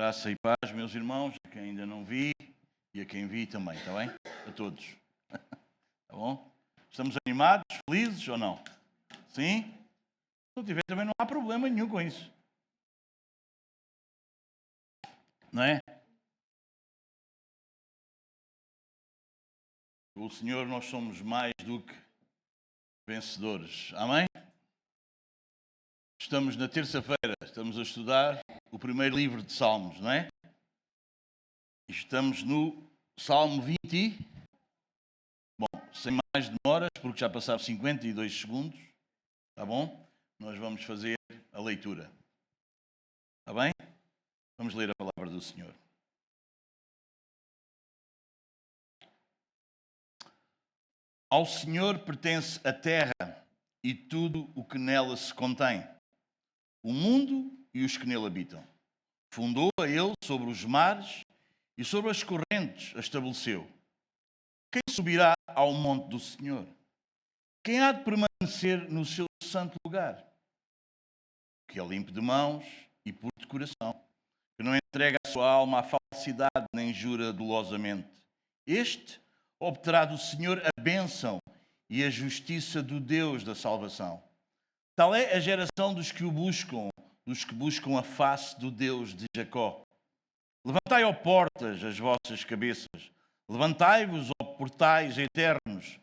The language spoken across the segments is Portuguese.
Graça e paz, meus irmãos, a quem ainda não vi e a quem vi também, está bem? A todos. Está bom? Estamos animados, felizes ou não? Sim? Se não tiver, também não há problema nenhum com isso. Não é? Com o Senhor nós somos mais do que vencedores. Amém? Estamos na terça-feira, estamos a estudar o primeiro livro de Salmos, não é? E estamos no Salmo 20. Bom, sem mais demoras, porque já passaram 52 segundos, está bom? Nós vamos fazer a leitura. Está bem? Vamos ler a palavra do Senhor. Ao Senhor pertence a terra e tudo o que nela se contém, o mundo e os que nele habitam. Fundou-a ele sobre os mares e sobre as correntes a estabeleceu. Quem subirá ao monte do Senhor? Quem há de permanecer no seu santo lugar? Que é limpo de mãos e puro de coração, que não entrega a sua alma à falsidade nem jura dolosamente. Este obterá do Senhor a bênção e a justiça do Deus da salvação. Tal é a geração dos que o buscam, dos que buscam a face do Deus de Jacó. Levantai, ó portas, as vossas cabeças. Levantai-vos, ó portais eternos,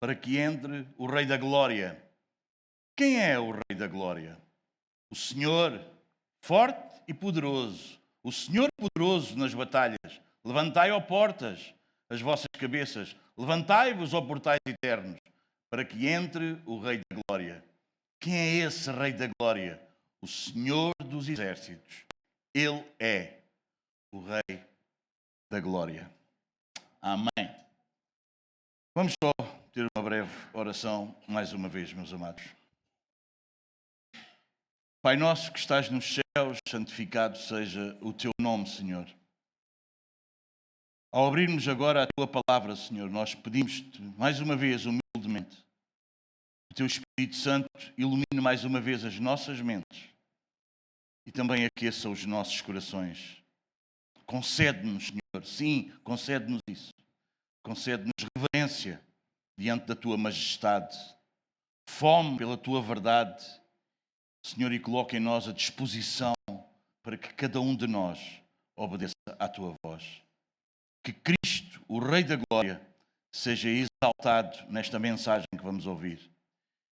para que entre o Rei da Glória. Quem é o Rei da Glória? O Senhor, forte e poderoso. O Senhor poderoso nas batalhas. Levantai, ó portas, as vossas cabeças. Levantai-vos, ó portais eternos, para que entre o Rei da Glória. Quem é esse Rei da Glória? O Senhor dos Exércitos. Ele é o Rei da Glória. Amém. Vamos só ter uma breve oração mais uma vez, meus amados. Pai nosso que estás nos céus, santificado seja o teu nome, Senhor. Ao abrirmos agora a tua palavra, Senhor, nós pedimos-te mais uma vez, humildemente, que o teu Espírito Santo ilumine mais uma vez as nossas mentes e também aqueça os nossos corações. Concede-nos, Senhor, sim, concede-nos isso. Concede-nos reverência diante da tua majestade, fome pela tua verdade, Senhor, e coloca em nós a disposição para que cada um de nós obedeça à tua voz. Que Cristo, o Rei da Glória, seja exaltado nesta mensagem que vamos ouvir.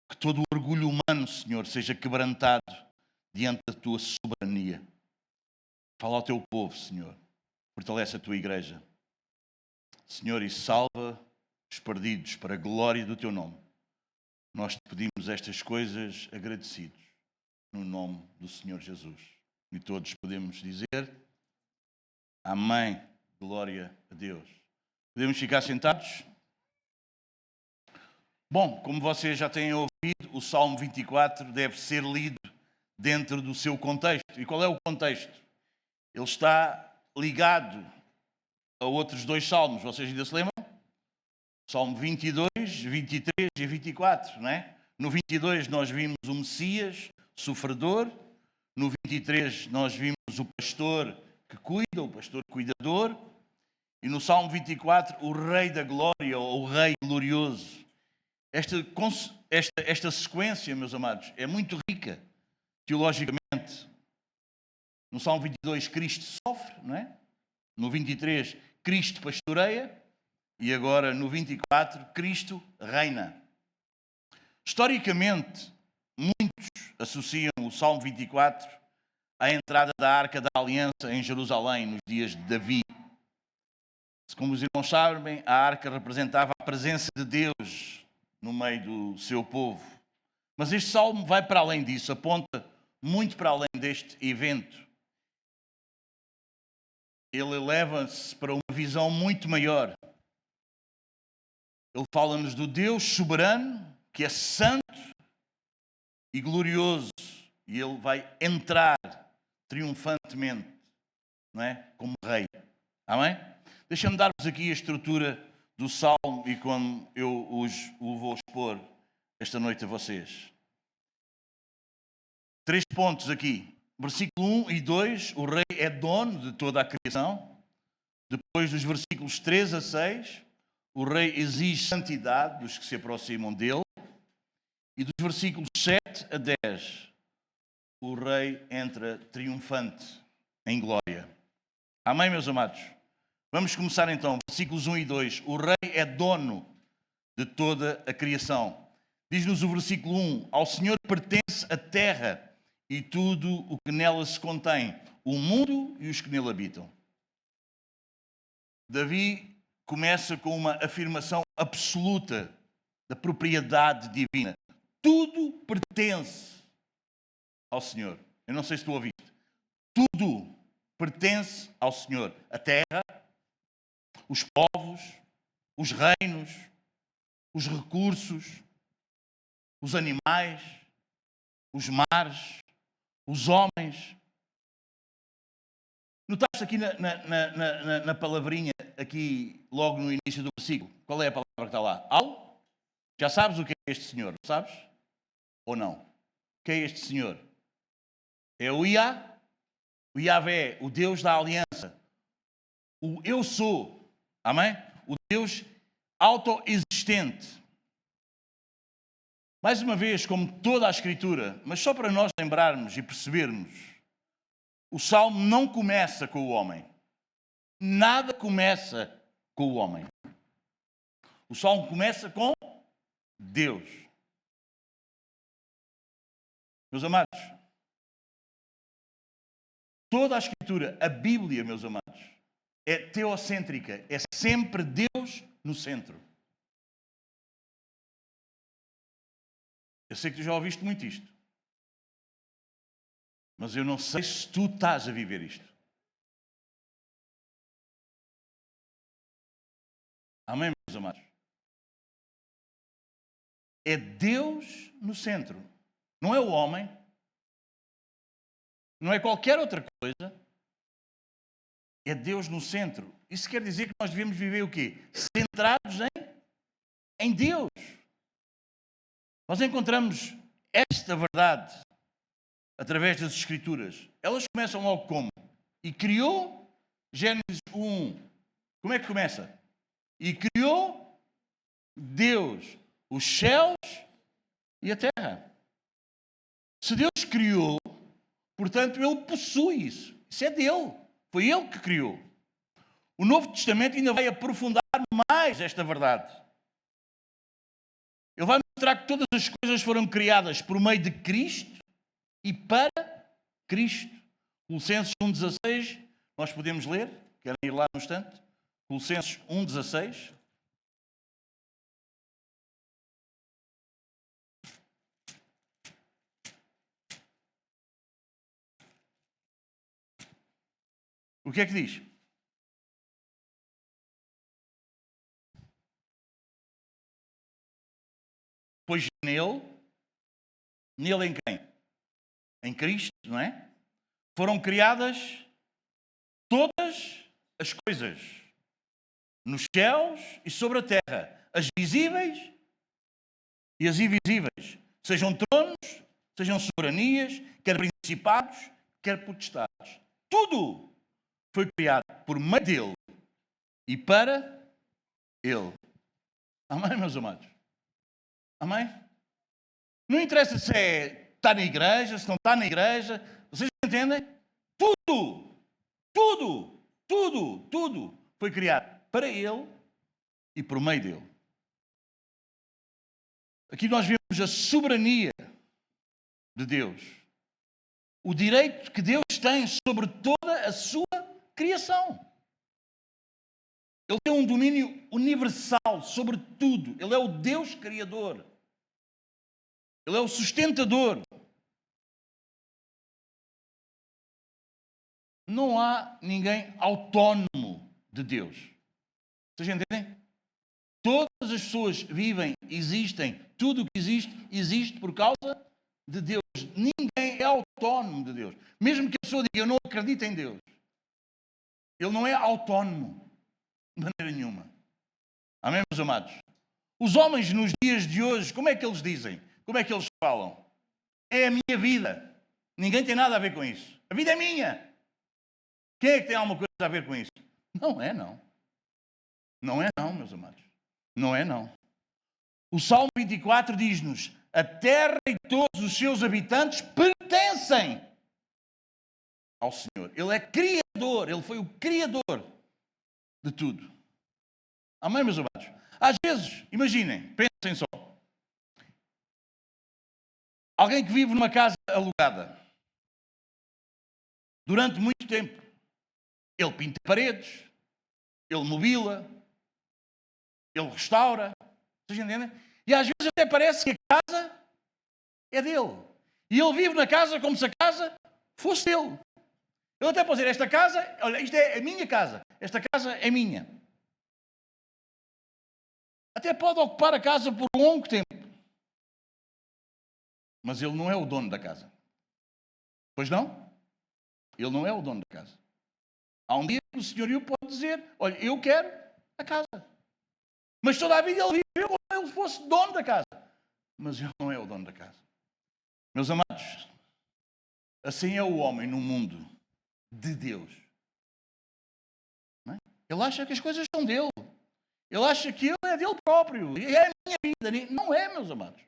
Que todo o orgulho humano, Senhor, seja quebrantado diante da tua soberania. Fala ao teu povo, Senhor. Fortalece a tua igreja. Senhor, e salva os perdidos para a glória do teu nome. Nós te pedimos estas coisas agradecidos no nome do Senhor Jesus. E todos podemos dizer amém. Glória a Deus. Podemos ficar sentados? Bom, como vocês já têm ouvido, o Salmo 24 deve ser lido dentro do seu contexto. E qual é o contexto? Ele está ligado a outros dois salmos. Vocês ainda se lembram? Salmo 22, 23 e 24, não é? No 22 nós vimos o Messias sofredor. No 23 nós vimos o pastor que cuida, o pastor cuidador. E no Salmo 24, o Rei da Glória, ou o Rei glorioso. Esta sequência, meus amados, é muito rica, teologicamente. No Salmo 22, Cristo sofre, não é? No 23, Cristo pastoreia. E agora, no 24, Cristo reina. Historicamente, muitos associam o Salmo 24 à entrada da Arca da Aliança em Jerusalém, nos dias de Davi. Como os irmãos sabem, a arca representava a presença de Deus no meio do seu povo. Mas este salmo vai para além disso, aponta muito para além deste evento. Ele eleva-se para uma visão muito maior. Ele fala-nos do Deus soberano, que é santo e glorioso. E ele vai entrar triunfantemente, não é? Como rei. Amém? Deixa-me dar-vos aqui a estrutura do Salmo e como eu o vou expor esta noite a vocês. 3 pontos aqui. versículo 1 e 2, o rei é dono de toda a criação. Depois dos versículos 3 a 6, o rei exige santidade dos que se aproximam dele. E dos versículos 7 a 10, o rei entra triunfante em glória. Amém, meus amados? Vamos começar então, versículos 1 e 2. O rei é dono de toda a criação. Diz-nos o versículo 1, ao Senhor pertence a terra e tudo o que nela se contém, o mundo e os que nele habitam. Davi começa com uma afirmação absoluta da propriedade divina. Tudo pertence ao Senhor. Eu não sei se tu ouviste. Tudo pertence ao Senhor. A terra, os povos, os reinos, os recursos, os animais, os mares, os homens. Notaste aqui na palavrinha, aqui logo no início do versículo, qual é a palavra que está lá? Ao? Já sabes o que é este Senhor, sabes? Ou não? O que é este Senhor? É o Yahvé, o Deus da aliança. O eu sou, amém? O Deus autoexistente. Mais uma vez, como toda a Escritura, mas só para nós lembrarmos e percebermos, o Salmo não começa com o homem. Nada começa com o homem. O Salmo começa com Deus. Meus amados, toda a Escritura, a Bíblia, meus amados, é teocêntrica. É sempre Deus no centro. Eu sei que tu já ouviste muito isto. Mas eu não sei se tu estás a viver isto. Amém, meus amados? É Deus no centro. Não é o homem. Não é qualquer outra coisa. É Deus no centro. Isso quer dizer que nós devemos viver o quê? Centrados em Deus. Nós encontramos esta verdade através das Escrituras. Elas começam logo como? E criou, Gênesis 1. Como é que começa? E criou Deus os céus e a terra. Se Deus criou, portanto, Ele possui isso. Isso é dele. Foi Ele que criou. O Novo Testamento ainda vai aprofundar mais esta verdade. Ele vai mostrar que todas as coisas foram criadas por meio de Cristo e para Cristo. Colossenses 1,16, nós podemos ler? Querem ir lá no instante? Colossenses 1,16. O que é que diz? Pois nele em quem? Em Cristo, não é? Foram criadas todas as coisas, nos céus e sobre a terra, as visíveis e as invisíveis, sejam tronos, sejam soberanias, quer principados, quer potestades. Tudo foi criado por meio dele e para ele. Amém, meus amados? Amém? Não interessa se está na igreja, se não está na igreja. Vocês entendem? Tudo foi criado para ele e por meio dele. Aqui nós vemos a soberania de Deus. O direito que Deus tem sobre toda a sua criação. Ele tem um domínio universal sobre tudo. Ele é o Deus criador. Ele é o sustentador. Não há ninguém autónomo de Deus. Vocês entendem? Todas as pessoas vivem, existem. Tudo o que existe, existe por causa de Deus. Ninguém é autónomo de Deus. Mesmo que a pessoa diga, eu não acredito em Deus. Ele não é autónomo de maneira nenhuma. Amém, meus amados? Os homens nos dias de hoje, como é que eles dizem? Como é que eles falam? É a minha vida. Ninguém tem nada a ver com isso. A vida é minha. Quem é que tem alguma coisa a ver com isso? Não é, não. Não é, não, meus amados. Não é, não. O Salmo 24 diz-nos: a terra e todos os seus habitantes pertencem ao Senhor. Ele é criador. Ele foi o criador de tudo. Amém, meus amados? Às vezes, imaginem, pensem só. Alguém que vive numa casa alugada durante muito tempo. Ele pinta paredes, ele mobila, ele restaura. Vocês entendem? E às vezes até parece que a casa é dele. E ele vive na casa como se a casa fosse dele. Ele até pode dizer, esta casa, olha, isto é a minha casa. Esta casa é minha. Até pode ocupar a casa por um longo tempo. Mas ele não é o dono da casa. Pois não? Ele não é o dono da casa. Há um dia que o senhorio pode dizer, olha, eu quero a casa. Mas toda a vida ele viveu como se ele fosse dono da casa. Mas ele não é o dono da casa. Meus amados, assim é o homem no mundo de Deus. Não é? Ele acha que as coisas são dele. Ele acha que ele é dele próprio. E é a minha vida. Não é, meus amados.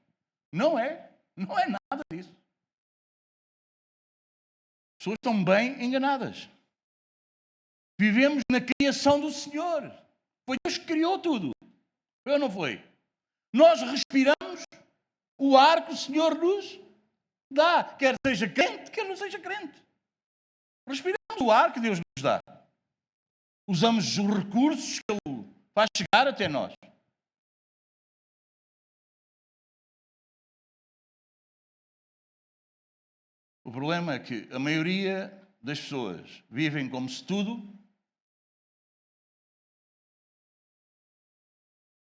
Não é. Não é nada disso. As pessoas estão bem enganadas. Vivemos na criação do Senhor. Foi Deus que criou tudo. Foi ou não foi? Nós respiramos o ar que o Senhor nos dá. Quer seja crente, quer não seja crente. Respiramos o ar que Deus nos dá. Usamos os recursos que Ele faz chegar até nós. O problema é que a maioria das pessoas vivem como se tudo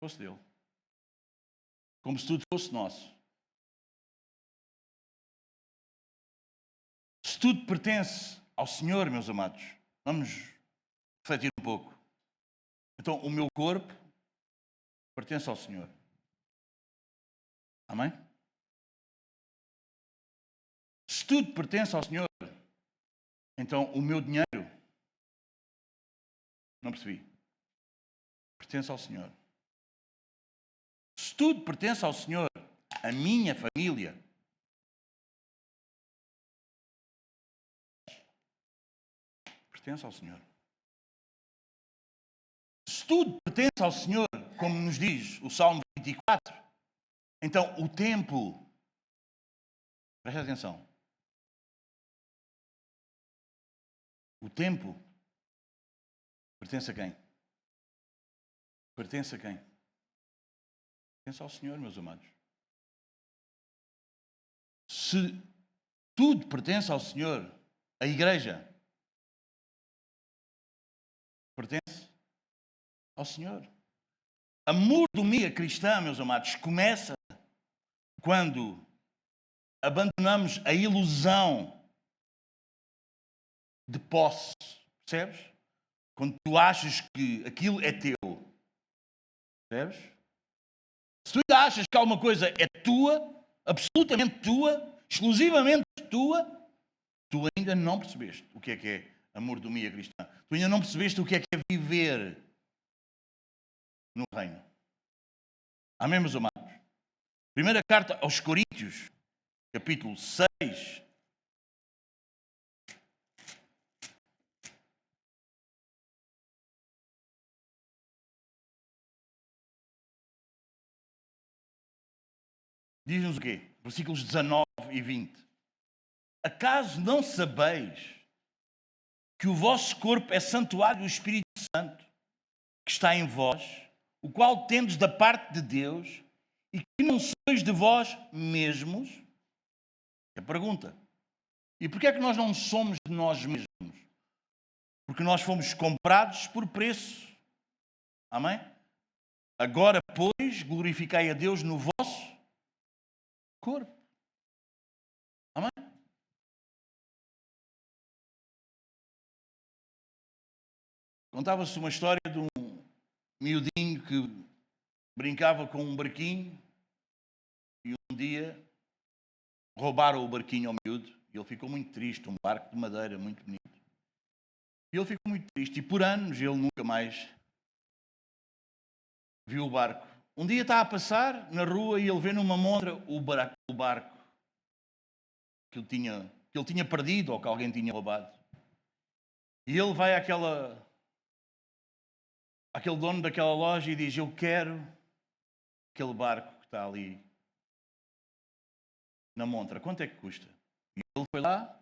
fosse dele. Como se tudo fosse nosso. Se tudo pertence ao Senhor, meus amados, vamos refletir um pouco. Então, o meu corpo pertence ao Senhor. Amém? Se tudo pertence ao Senhor, então o meu dinheiro, não percebi, pertence ao Senhor. Se tudo pertence ao Senhor, a minha família pertence ao Senhor. Se tudo pertence ao Senhor, como nos diz o Salmo 24, então o templo, presta atenção, o templo pertence a quem? Pertence a quem? Pertence ao Senhor, meus amados. Se tudo pertence ao Senhor, a igreja pertence ao Senhor. A mordomia cristã, meus amados, começa quando abandonamos a ilusão de posse. Percebes? Quando tu achas que aquilo é teu. Percebes? Se tu ainda achas que alguma coisa é tua, absolutamente tua, exclusivamente tua, tu ainda não percebeste o que é a mordomia cristã. Tu ainda não percebeste o que é viver no reino. Amém, meus amados? Primeira carta aos Coríntios, capítulo 6. Diz-nos o quê? Versículos 19 e 20. Acaso não sabeis que o vosso corpo é santuário do Espírito Santo que está em vós, o qual tendes da parte de Deus e que não sois de vós mesmos? É a pergunta. E porquê é que nós não somos de nós mesmos? Porque nós fomos comprados por preço. Amém? Agora, pois, glorificai a Deus no vosso corpo. Amém? Contava-se uma história de um miudinho que brincava com um barquinho e um dia roubaram o barquinho ao miúdo e ele ficou muito triste, um barco de madeira muito bonito. E ele ficou muito triste e por anos ele nunca mais viu o barco. Um dia está a passar na rua e ele vê numa montra o barco que ele tinha perdido ou que alguém tinha roubado. E ele vai àquele dono daquela loja e diz: eu quero aquele barco que está ali na montra. Quanto é que custa? E ele foi lá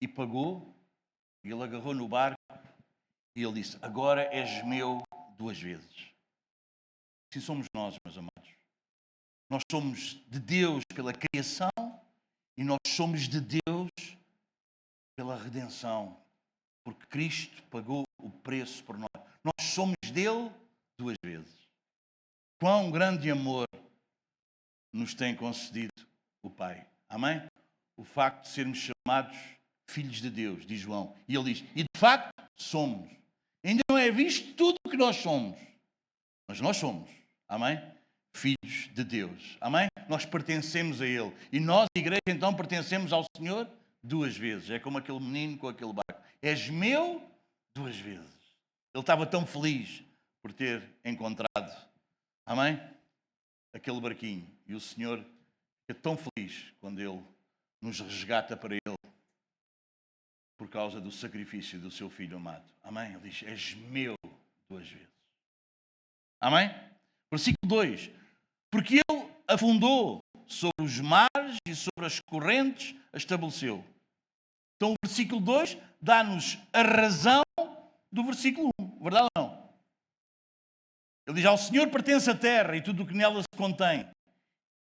e pagou. E ele agarrou no barco e ele disse: agora és meu 2 vezes. Assim somos nós, meus amados. Nós somos de Deus pela criação e nós somos de Deus pela redenção. Porque Cristo pagou o preço por nós. Nós somos dele 2 vezes. Quão grande amor nos tem concedido o Pai. Amém? O facto de sermos chamados filhos de Deus, diz João. E ele diz, e de facto somos. Ainda não é visto tudo o que nós somos. Mas nós somos. Amém? Filhos de Deus. Amém? Nós pertencemos a Ele. E nós, igreja, então, pertencemos ao Senhor 2 vezes. É como aquele menino com aquele barco. És meu 2 vezes. Ele estava tão feliz por ter encontrado, amém? Aquele barquinho. E o Senhor fica tão feliz quando Ele nos resgata para Ele por causa do sacrifício do seu Filho amado. Amém? Ele diz, és meu 2 vezes. Amém? Versículo 2. Porque Ele afundou sobre os mares e sobre as correntes a estabeleceu. Então o versículo 2 dá-nos a razão do versículo 1. Verdade ou não? Ele diz, ao Senhor pertence a terra e tudo o que nela se contém.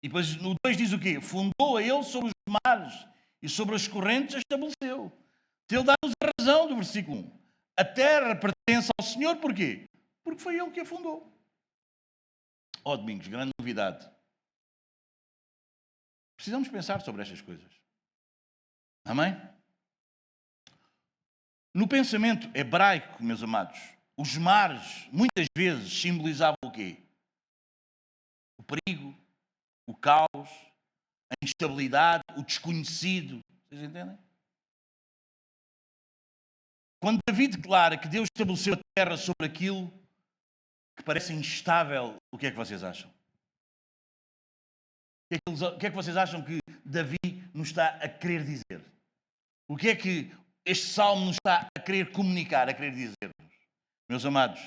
E depois no 2 diz o quê? Fundou a Ele sobre os mares e sobre as correntes a estabeleceu. Então ele dá-nos a razão do versículo 1. A terra pertence ao Senhor, porquê? Porque foi Ele que a fundou. Ó Domingos, grande novidade. Precisamos pensar sobre estas coisas. Amém? No pensamento hebraico, meus amados, os mares muitas vezes simbolizavam o quê? O perigo, o caos, a instabilidade, o desconhecido. Vocês entendem? Quando Davi declara que Deus estabeleceu a terra sobre aquilo que parece instável, o que é que vocês acham? O que é que vocês acham que Davi nos está a querer dizer? O que é que este salmo nos está a querer comunicar, a querer dizer-nos? Meus amados,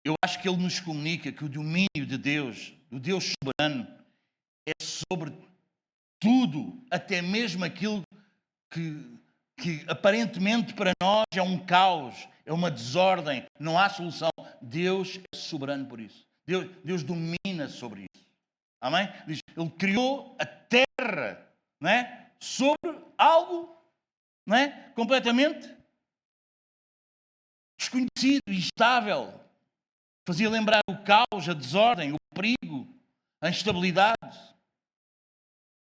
eu acho que ele nos comunica que o domínio de Deus, do Deus soberano, é sobre tudo, até mesmo aquilo que aparentemente para nós é um caos, é uma desordem, não há solução. Deus é soberano por isso. Deus domina sobre isso. Amém? Diz, Ele criou a terra, não é? Sobre algo, não é? Completamente desconhecido, instável. Fazia lembrar o caos, a desordem, o perigo, a instabilidade.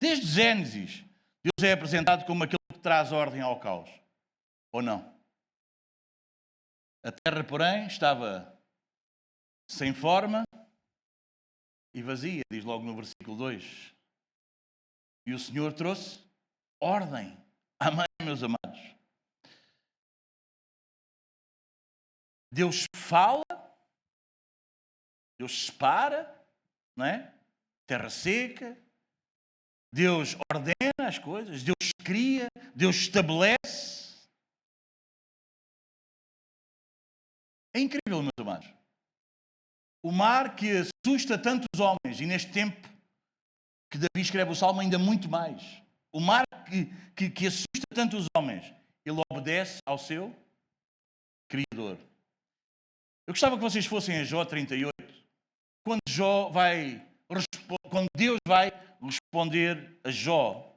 Desde Gênesis, Deus é apresentado como aquele que traz ordem ao caos. Ou não? A terra, porém, estava sem forma e vazia, diz logo no versículo 2. E o Senhor trouxe ordem. Amém, meus amados? Deus fala, Deus separa, não é? Terra seca. Deus ordena as coisas, Deus cria, Deus estabelece. É incrível, meus amados. O mar que assusta tantos homens, e neste tempo que Davi escreve o Salmo ainda muito mais. O mar que assusta tantos homens, ele obedece ao seu Criador. Eu gostava que vocês fossem a Jó 38, quando Deus vai responder a Jó.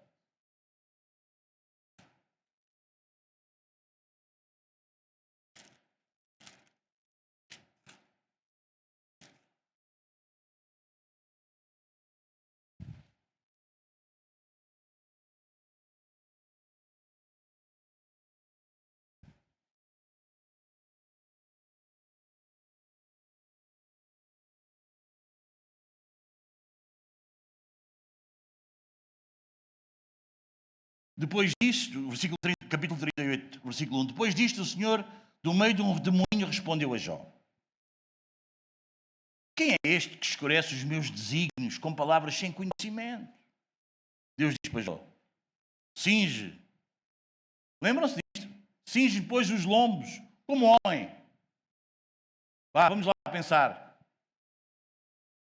depois disto, versículo 30, capítulo 38, versículo 1, depois disto o Senhor, do meio de um redemoinho, respondeu a Jó: quem é este que escurece os meus desígnios com palavras sem conhecimento? Deus diz para Jó: cinge. Lembram-se disto? Cinge depois os lombos, como homem. Vá, vamos lá pensar.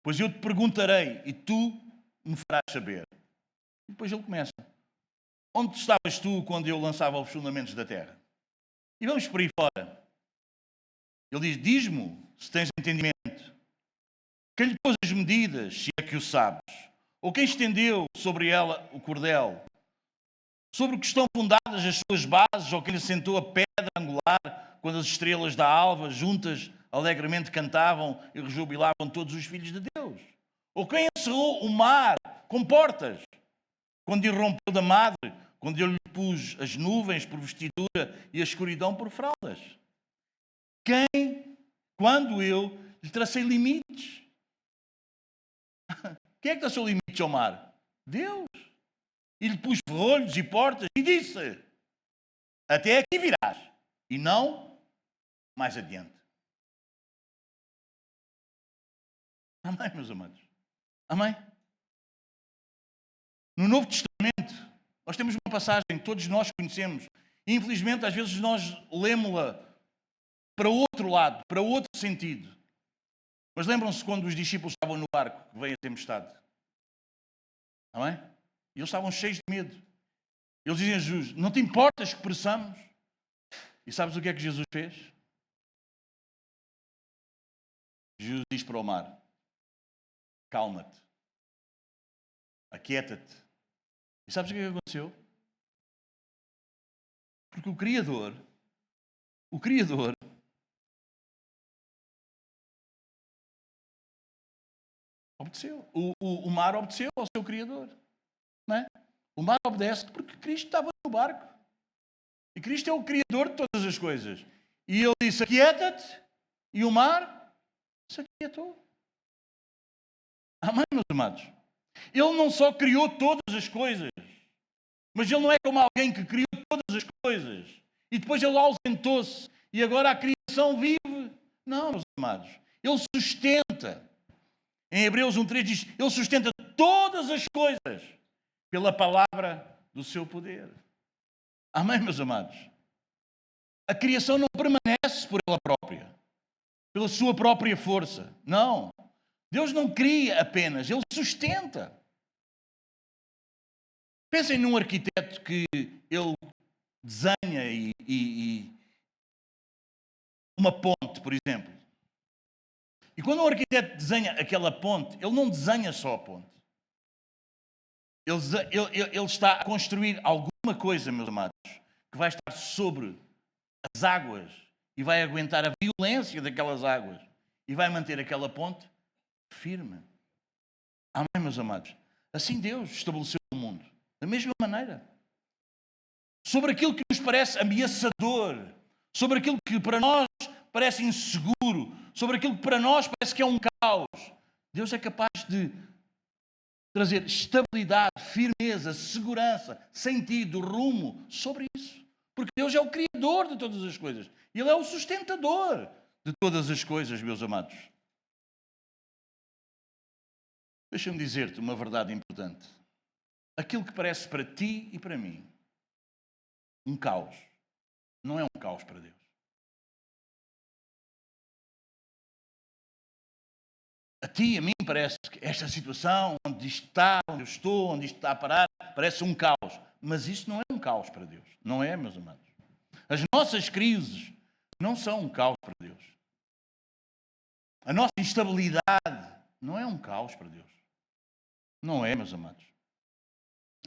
Pois eu te perguntarei e tu me farás saber. E depois ele começa: onde estavas tu quando eu lançava os fundamentos da terra? E vamos por aí fora. Ele diz: diz-me se tens entendimento. Quem lhe pôs as medidas, se é que o sabes? Ou quem estendeu sobre ela o cordel? Sobre o que estão fundadas as suas bases, ou quem lhe sentou a pedra angular, quando as estrelas da alva juntas alegremente cantavam e rejubilavam todos os filhos de Deus? Ou quem encerrou o mar com portas, quando irrompeu da madre, quando eu lhe pus as nuvens por vestidura e a escuridão por fraldas? Quem, quando eu lhe tracei limites? Quem é que traçou limites ao mar? Deus. E lhe pus ferrolhos e portas e disse: até aqui virás, e não mais adiante. Amém, meus amados? Amém? No Novo Testamento, nós temos uma passagem que todos nós conhecemos. E, infelizmente, às vezes nós lemos-la para outro lado, para outro sentido. Mas lembram-se quando os discípulos estavam no barco, que veio a tempestade? Amém? E eles estavam cheios de medo. Eles diziam a Jesus: não te importas que pereçamos? E sabes o que é que Jesus fez? Jesus diz para o mar: calma-te, aquieta-te. E sabes o que é que aconteceu? Porque o Criador, obedeceu. O mar obedeceu ao seu Criador. Não é? O mar obedece porque Cristo estava no barco. E Cristo é o Criador de todas as coisas. E ele disse: aquieta-te. E o mar se aquietou. Amém, meus amados? Ele não só criou todas as coisas, mas ele não é como alguém que criou todas as coisas e depois ele ausentou-se e agora a criação vive. Não, meus amados. Ele sustenta. Em Hebreus 1:3 diz: ele sustenta todas as coisas pela palavra do seu poder. Amém, meus amados? A criação não permanece por ela própria, pela sua própria força. Não. Deus não cria apenas, Ele sustenta. Pensem num arquiteto que ele desenha e uma ponte, por exemplo. E quando um arquiteto desenha aquela ponte, ele não desenha só a ponte. Ele está a construir alguma coisa, meus amados, que vai estar sobre as águas e vai aguentar a violência daquelas águas e vai manter aquela ponte firme. Amém, meus amados? Assim Deus estabeleceu o mundo. Da mesma maneira. Sobre aquilo que nos parece ameaçador, sobre aquilo que para nós parece inseguro, sobre aquilo que para nós parece que é um caos, Deus é capaz de trazer estabilidade, firmeza, segurança, sentido, rumo sobre isso. Porque Deus é o Criador de todas as coisas. Ele é o sustentador de todas as coisas, meus amados. Deixa-me dizer-te uma verdade importante. Aquilo que parece para ti e para mim um caos, não é um caos para Deus. A ti e a mim parece que esta situação, onde isto está, onde eu estou, onde isto está a parar, parece um caos. Mas isto não é um caos para Deus. Não é, meus amados. As nossas crises não são um caos para Deus. A nossa instabilidade não é um caos para Deus. Não é, meus amados.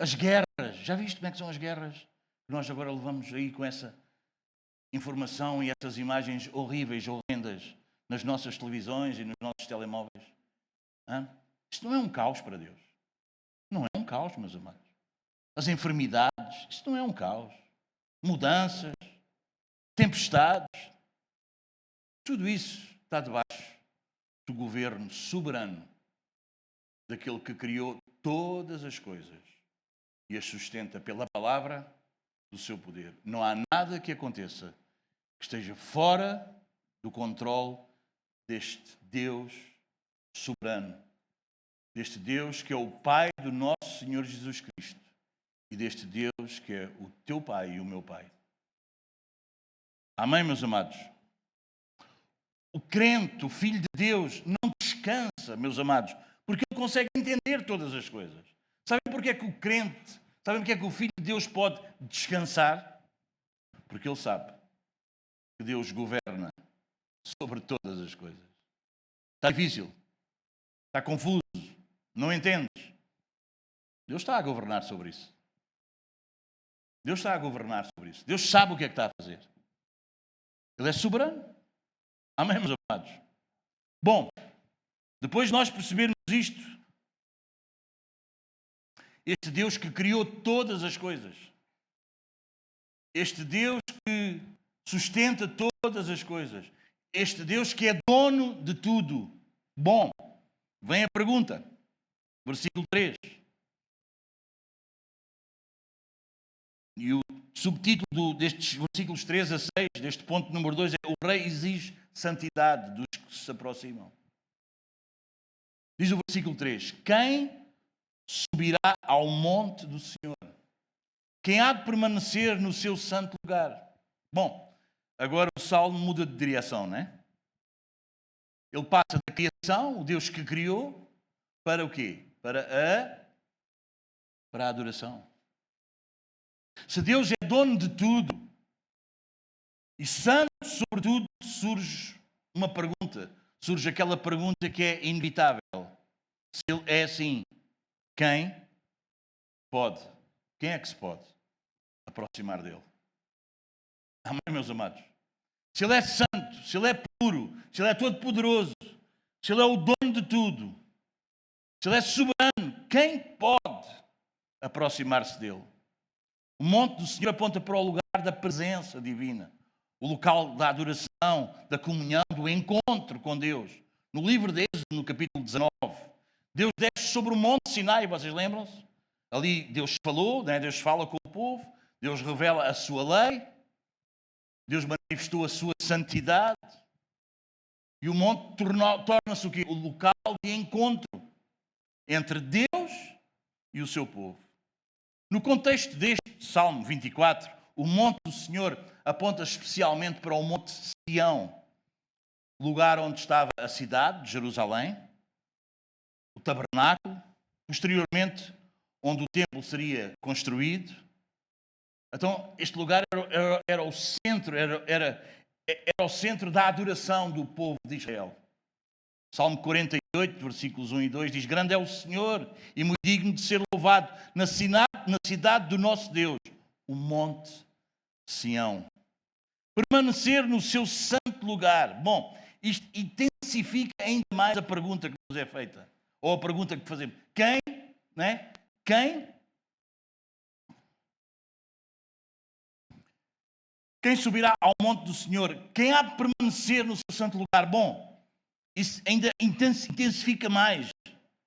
As guerras, já viste como é que são as guerras? Nós agora levamos aí com essa informação e essas imagens horríveis, horrendas, nas nossas televisões e nos nossos telemóveis. Isto não é um caos para Deus. Não é um caos, meus amados. As enfermidades, isto não é um caos. Mudanças, tempestades, tudo isso está debaixo do governo soberano daquele que criou todas as coisas e as sustenta pela palavra do seu poder. Não há nada que aconteça que esteja fora do controle deste Deus soberano, deste Deus que é o Pai do nosso Senhor Jesus Cristo e deste Deus que é o teu Pai e o meu Pai. Amém, meus amados? O crente, o Filho de Deus, não descansa, meus amados, porque ele consegue entender todas as coisas. Sabem porque é que o crente, sabem porque é que o Filho de Deus pode descansar? Porque ele sabe que Deus governa sobre todas as coisas. Está difícil? Está confuso? Não entendes? Deus está a governar sobre isso. Deus está a governar sobre isso. Deus sabe o que é que está a fazer. Ele é soberano. Amém, meus amados? Bom, depois de nós percebermos isto, este Deus que criou todas as coisas, este Deus que sustenta todas as coisas, este Deus que é dono de tudo. Bom, vem a pergunta, versículo 3. E o subtítulo destes versículos 3 a 6, deste ponto número 2, é: o rei exige santidade dos que se aproximam. Diz o versículo 3: quem subirá ao monte do Senhor? Quem há de permanecer no seu santo lugar? Bom, agora o Salmo muda de direção, não é? Ele passa da criação, o Deus que criou, para o quê? Para a adoração. Se Deus é dono de tudo e santo sobre tudo, surge uma pergunta. Surge aquela pergunta que é inevitável. Se Ele é assim, quem pode? Quem é que se pode aproximar dele? Amém, meus amados? Se Ele é santo, se Ele é puro, se Ele é todo poderoso, se Ele é o dono de tudo, se Ele é soberano, quem pode aproximar-se dele? O monte do Senhor aponta para o lugar da presença divina, o local da adoração, da comunhão, do encontro com Deus. No livro de Êxodo, no capítulo 19, Deus desce sobre o monte Sinai, vocês lembram-se? Ali Deus falou, né? Deus fala com o povo, Deus revela a sua lei, Deus manifestou a sua santidade e o monte torna-se o quê? O local de encontro entre Deus e o seu povo. No contexto deste Salmo 24, o monte do Senhor aponta especialmente para o monte Sião, lugar onde estava a cidade de Jerusalém, o tabernáculo, posteriormente onde o templo seria construído. Então, este lugar era o centro, era o centro da adoração do povo de Israel. Salmo 48, versículos 1 e 2 diz: grande é o Senhor e muito digno de ser louvado na cidade do nosso Deus, o monte Sião. Permanecer no seu santo lugar. Bom, isto intensifica ainda mais a pergunta que nos é feita. Ou a pergunta que fazemos. Quem, né? Quem subirá ao monte do Senhor? Quem há de permanecer no seu santo lugar? Bom, isso ainda intensifica mais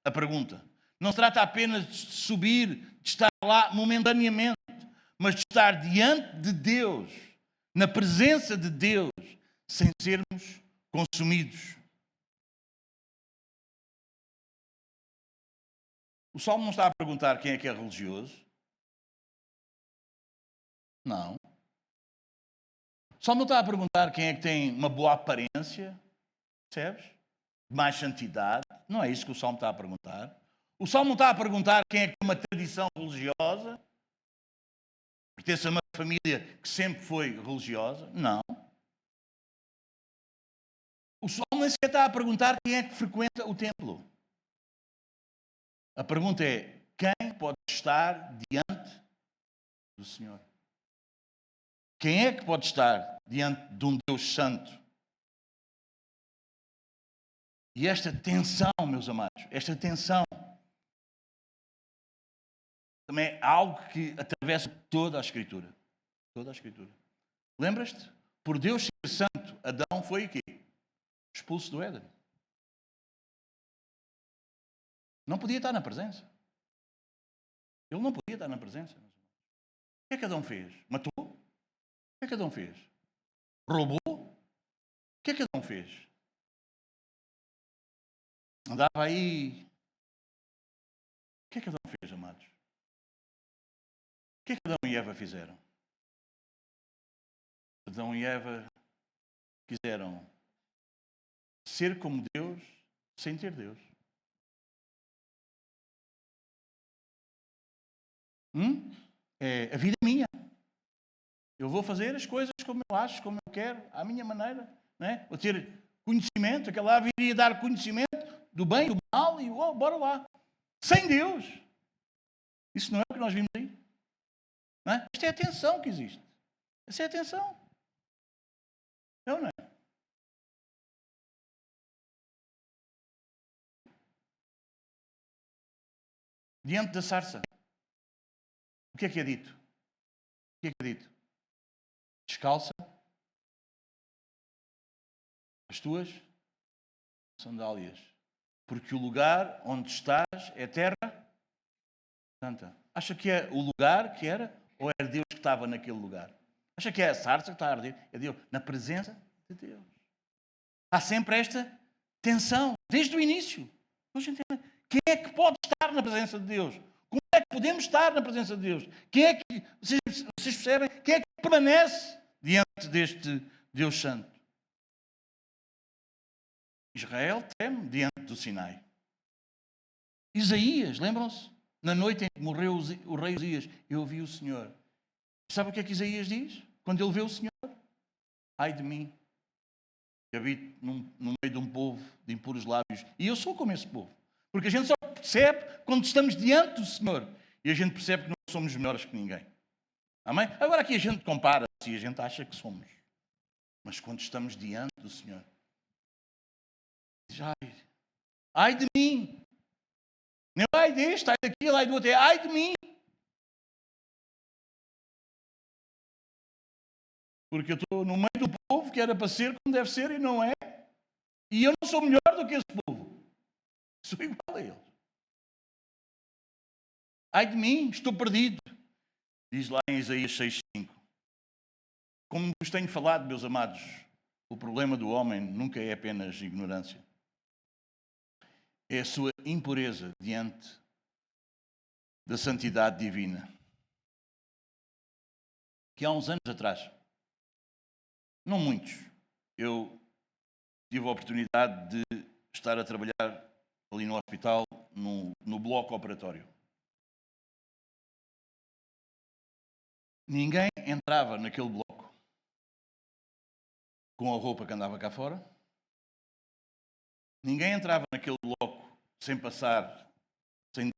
a pergunta. Não se trata apenas de subir, de estar lá momentaneamente, mas de estar diante de Deus, na presença de Deus, sem sermos consumidos. O Salmo não está a perguntar quem é que é religioso. Não. O Salmo não está a perguntar quem é que tem uma boa aparência. Percebes? Mais santidade. Não é isso que o Salmo está a perguntar. O Salmo não está a perguntar quem é que tem uma tradição religiosa, pertence a uma família que sempre foi religiosa. Não. O Salmo nem sequer está a perguntar quem é que frequenta o templo. A pergunta é: quem pode estar diante do Senhor? Quem é que pode estar diante de um Deus santo? E esta tensão, meus amados, esta tensão também é algo que atravessa toda a Escritura. Toda a Escritura. Lembras-te? Por Deus ser santo, Adão foi o quê? Expulso do Éden. Não podia estar na presença. Ele não podia estar na presença. O que é que Adão fez? Matou? O que é que Adão fez? Roubou? O que é que Adão fez? Andava aí. O que é que Adão fez, amados? O que é que Adão e Eva fizeram? Adão e Eva quiseram ser como Deus sem ter Deus. A vida é minha. Eu vou fazer as coisas como eu acho, como eu quero, à minha maneira. Não é? Vou ter conhecimento. Aquela ave iria dar conhecimento do bem e do mal e bora lá. Sem Deus. Isso não é o que nós vimos aí. Não é? Esta é a tensão que existe. Essa é a tensão. Não é? Diante da sarça. O que é dito? O que é dito? Descalça as tuas sandálias, porque o lugar onde estás é terra santa. Acha que é o lugar que era ou era Deus que estava naquele lugar? Acha que é a sarça que está a arder? É Deus, na presença de Deus. Há sempre esta tensão, desde o início. Quem é que pode estar na presença de Deus? Como é que podemos estar na presença de Deus? Quem é que, vocês percebem? Quem é que permanece diante deste Deus Santo? Israel teme diante do Sinai. Isaías, lembram-se? Na noite em que morreu o rei Uzias, eu vi o Senhor. Sabe o que é que Isaías diz? Quando ele vê o Senhor? Ai de mim, que habito no meio de um povo de impuros lábios. E eu sou como esse povo. Porque a gente só percebe quando estamos diante do Senhor. E a gente percebe que não somos melhores que ninguém. Amém? Agora aqui a gente compara-se e a gente acha que somos. Mas quando estamos diante do Senhor, diz, ai de mim. Não ai deste, ai daquilo, ai do outro. Ai de mim. Porque eu estou no meio do povo que era para ser como deve ser e não é. E eu não sou melhor do que esse povo. Sou igual a eles. Ai de mim, estou perdido. Diz lá em Isaías 6,5. Como vos tenho falado, meus amados, o problema do homem nunca é apenas ignorância. É a sua impureza diante da santidade divina. Que há uns anos atrás, não muitos, eu tive a oportunidade de estar a trabalhar ali no hospital, no bloco operatório. Ninguém entrava naquele bloco com a roupa que andava cá fora. Ninguém entrava naquele bloco sem passar, sem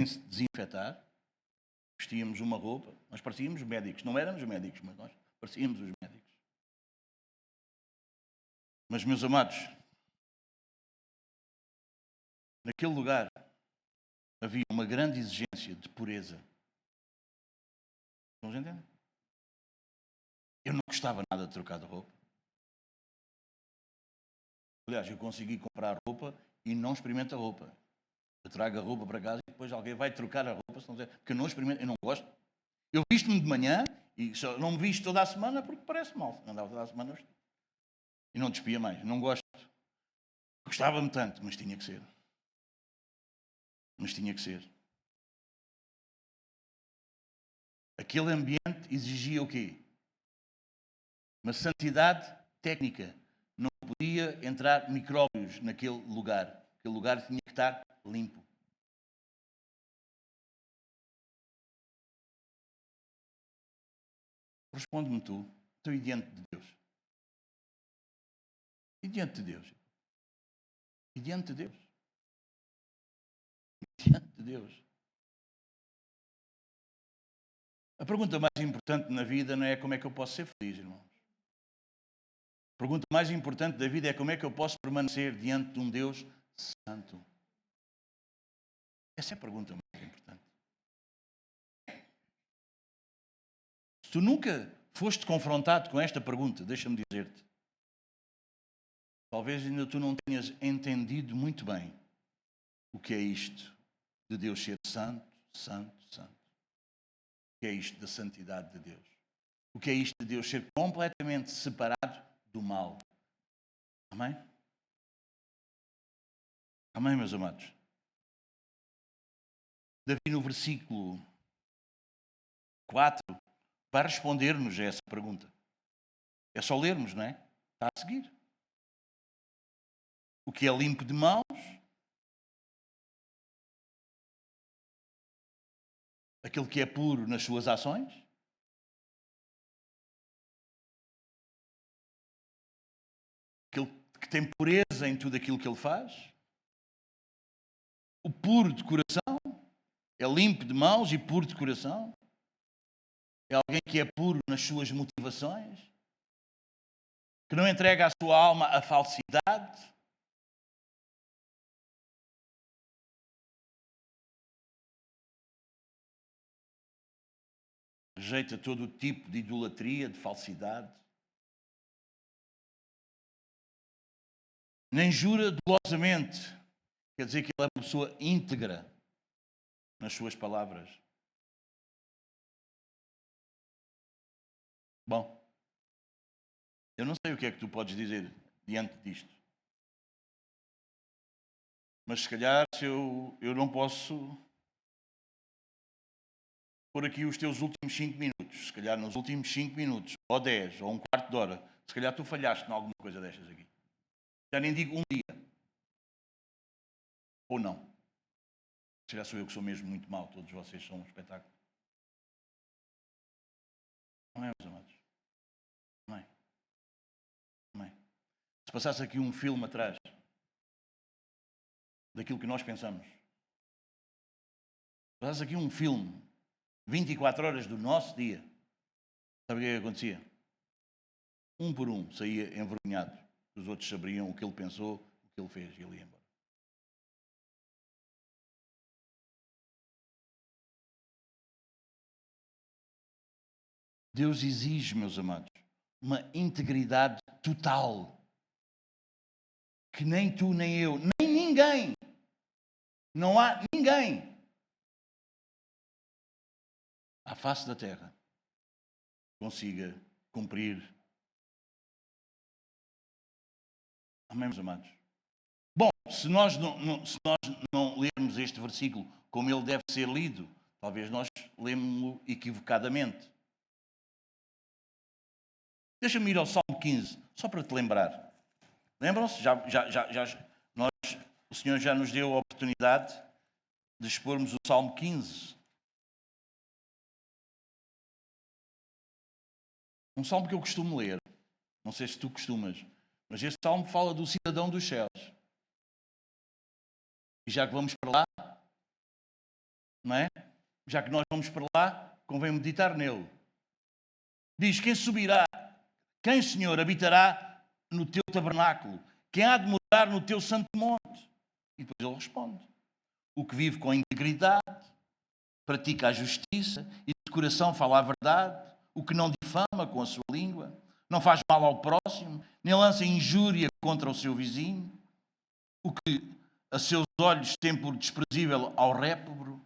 se desinfetar. Vestíamos uma roupa, nós parecíamos médicos. Não éramos médicos, mas nós parecíamos os médicos. Mas, meus amados, naquele lugar havia uma grande exigência de pureza. Estão a entender? Eu não gostava nada de trocar de roupa. Aliás, eu consegui comprar roupa e não experimento a roupa. Eu trago a roupa para casa e depois alguém vai trocar a roupa, porque eu não experimento, eu não gosto. Eu visto-me de manhã e só não me visto toda a semana porque parece mal. Andava toda a semana vestido. E não despia mais. Não gosto. Gostava-me tanto, mas tinha que ser. Mas tinha que ser. Aquele ambiente exigia o quê? Uma santidade técnica. Não podia entrar micróbios naquele lugar. Aquele lugar tinha que estar limpo. Responde-me tu. Estou aí diante de Deus. E diante de Deus? E diante de Deus? E diante de Deus? A pergunta mais importante na vida não é como é que eu posso ser feliz, irmãos. A pergunta mais importante da vida é como é que eu posso permanecer diante de um Deus santo. Essa é a pergunta mais importante. Se tu nunca foste confrontado com esta pergunta, deixa-me dizer-te, talvez ainda tu não tenhas entendido muito bem o que é isto de Deus ser santo, santo, santo. que é isto da santidade de Deus. O que é isto de Deus ser completamente separado do mal. Amém? Amém, meus amados? Davi, no versículo 4, vai responder-nos a essa pergunta. É só lermos, não é? Está a seguir. O que é limpo de mãos, aquele que é puro nas suas ações, aquele que tem pureza em tudo aquilo que ele faz, o puro de coração, é limpo de mãos e puro de coração, é alguém que é puro nas suas motivações, que não entrega a sua alma à falsidade. Rejeita todo o tipo de idolatria, de falsidade. Nem jura dolosamente. Quer dizer que ele é uma pessoa íntegra nas suas palavras. Bom, eu não sei o que é que tu podes dizer diante disto. Mas se calhar se eu não posso pôr aqui os teus últimos 5 minutos. Se calhar nos últimos 5 minutos, ou 10, ou um quarto de hora, se calhar tu falhaste em alguma coisa destas aqui. Já nem digo um dia. Ou não. Se calhar sou eu que sou mesmo muito mau, todos vocês são um espetáculo. Não é, meus amados? Não é? Não é? Se passasse aqui um filme atrás daquilo que nós pensamos, se passasse aqui um filme 24 horas do nosso dia, sabe o que é que acontecia? Um por um saía envergonhado. Os outros sabiam o que ele pensou, o que ele fez, e ele ia embora. Deus exige, meus amados, uma integridade total. Que nem tu, nem eu, nem ninguém, não há ninguém à face da terra consiga cumprir. Amém, meus amados? Bom, se nós não lermos este versículo como ele deve ser lido, talvez nós lemos-lo equivocadamente. Deixa-me ir ao Salmo 15, só para te lembrar. Lembram-se? O Senhor já nos deu a oportunidade de expormos o Salmo 15. Um salmo que eu costumo ler. Não sei se tu costumas. Mas este salmo fala do cidadão dos céus. E já que vamos para lá, não é? Já que nós vamos para lá, convém meditar nele. Diz, quem, Senhor, habitará no teu tabernáculo? Quem há de morar no teu santo monte? E depois ele responde. O que vive com integridade, pratica a justiça e de coração fala a verdade, o que não difama com a sua língua, não faz mal ao próximo, nem lança injúria contra o seu vizinho, o que a seus olhos tem por desprezível ao réprobo.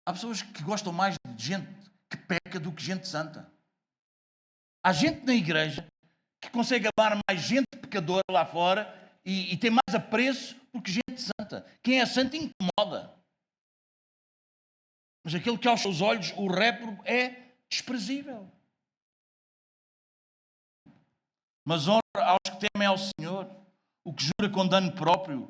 Há pessoas que gostam mais de gente que peca do que gente santa. Há gente na igreja que consegue amar mais gente pecadora lá fora e tem mais apreço porque gente santa. Quem é santo incomoda. Mas aquele que aos seus olhos o réprobo é desprezível. Mas honra aos que temem ao Senhor, o que jura com dano próprio.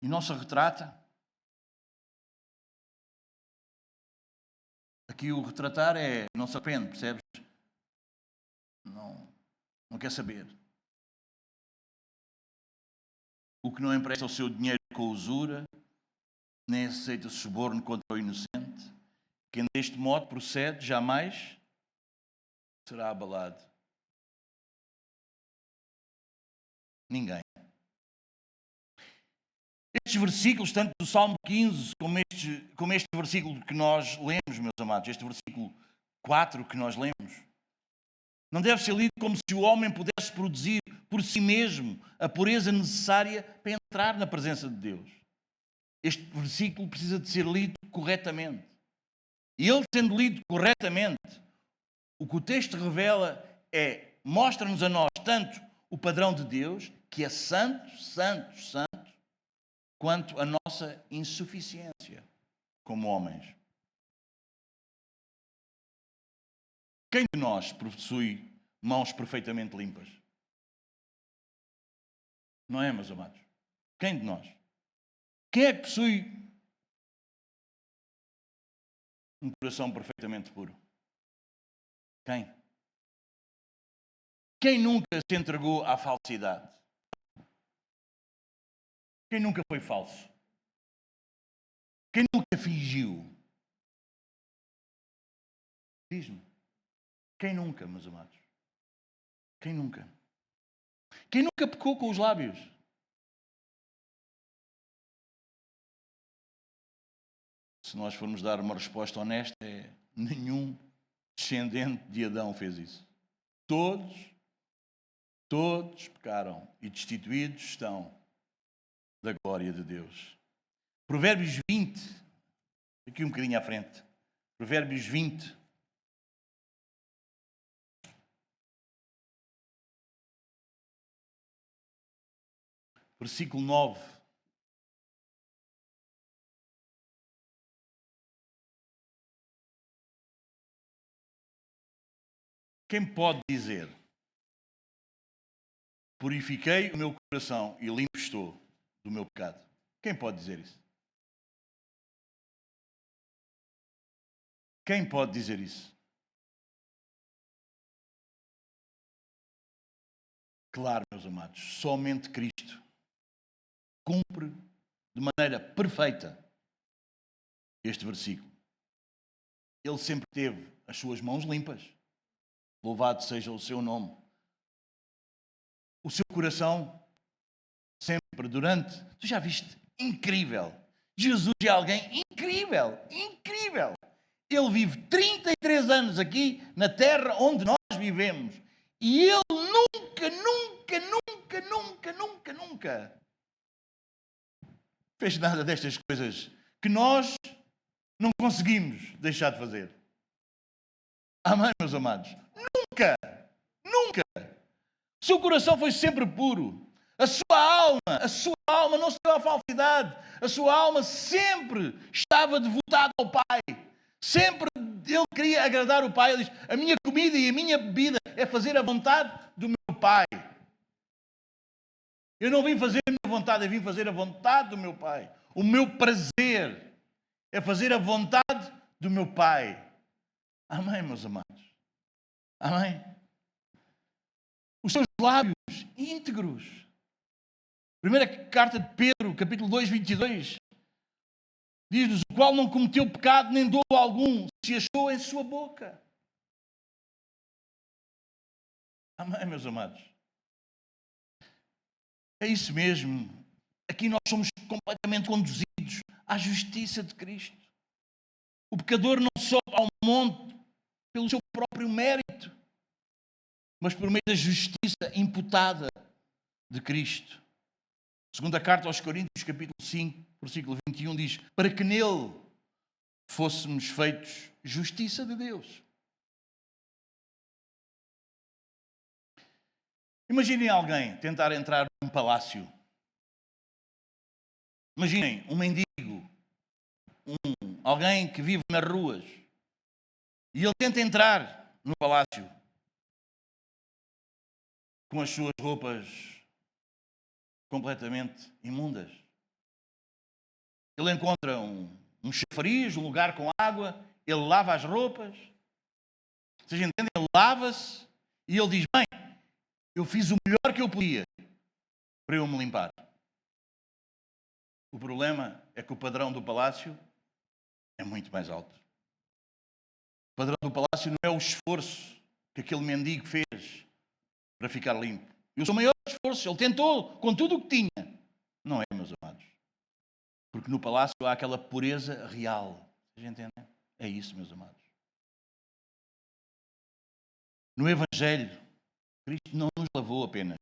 E não se retrata. Aqui o retratar é, não se arrepende, percebes? Não quer saber. O que não empresta o seu dinheiro com usura, nem aceita suborno contra o inocente. Quem deste modo procede, jamais será abalado. Ninguém. Estes versículos, tanto do Salmo 15 como este versículo que nós lemos, meus amados, este versículo 4 que nós lemos, não deve ser lido como se o homem pudesse produzir por si mesmo a pureza necessária para entrar na presença de Deus. Este versículo precisa de ser lido corretamente. E ele sendo lido corretamente, o que o texto revela mostra-nos a nós tanto o padrão de Deus, que é santo, santo, santo, quanto a nossa insuficiência como homens. Quem de nós possui mãos perfeitamente limpas? Não é, meus amados? Quem de nós? Quem é que possui um coração perfeitamente puro? Quem? Quem nunca se entregou à falsidade? Quem nunca foi falso? Quem nunca fingiu? Diz-me. Quem nunca, meus amados? Quem nunca? Quem nunca pecou com os lábios? Se nós formos dar uma resposta honesta, nenhum descendente de Adão fez isso. Todos pecaram e destituídos estão da glória de Deus. Provérbios 20, aqui um bocadinho à frente. Provérbios 20. Versículo 9. Quem pode dizer: purifiquei o meu coração e limpo estou do meu pecado? Quem pode dizer isso? Quem pode dizer isso? Claro, meus amados, somente Cristo cumpre de maneira perfeita este versículo. Ele sempre teve as suas mãos limpas. Louvado seja o seu nome. O seu coração sempre durante... Tu já viste? Incrível. Jesus é alguém incrível. Incrível. Ele vive 33 anos aqui na terra onde nós vivemos. E ele nunca fez nada destas coisas que nós não conseguimos deixar de fazer. Amém, meus amados? Nunca. O seu coração foi sempre puro. A sua alma não se deu à falsidade. A sua alma sempre estava devotada ao Pai. Sempre ele queria agradar o Pai. Ele diz: a minha comida e a minha bebida é fazer a vontade do meu Pai. Eu não vim fazer a minha vontade, eu vim fazer a vontade do meu Pai. O meu prazer é fazer a vontade do meu Pai. Amém, meus amados? Amém? Os seus lábios íntegros. Primeira carta de Pedro, capítulo 2, 22. Diz-nos: o qual não cometeu pecado nem dolo algum se achou em sua boca. Amém, meus amados? É isso mesmo. Aqui nós somos completamente conduzidos à justiça de Cristo. O pecador não sobe ao monte pelo seu próprio mérito, mas por meio da justiça imputada de Cristo. Segunda carta aos Coríntios, capítulo 5, versículo 21, diz: para que nele fôssemos feitos justiça de Deus. Imaginem alguém tentar entrar num palácio. Imaginem um mendigo, alguém que vive nas ruas, e ele tenta entrar no palácio com as suas roupas completamente imundas. Ele encontra um chafariz, um lugar com água, ele lava as roupas. Vocês entendem? Ele lava-se e ele diz: bem, eu fiz o melhor que eu podia para eu me limpar. O problema é que o padrão do palácio é muito mais alto. O padrão do palácio não é o esforço que aquele mendigo fez para ficar limpo. E o seu maior esforço, ele tentou com tudo o que tinha. Não é, meus amados. Porque no palácio há aquela pureza real. Vocês entendem? É isso, meus amados. No Evangelho, Cristo não nos lavou apenas.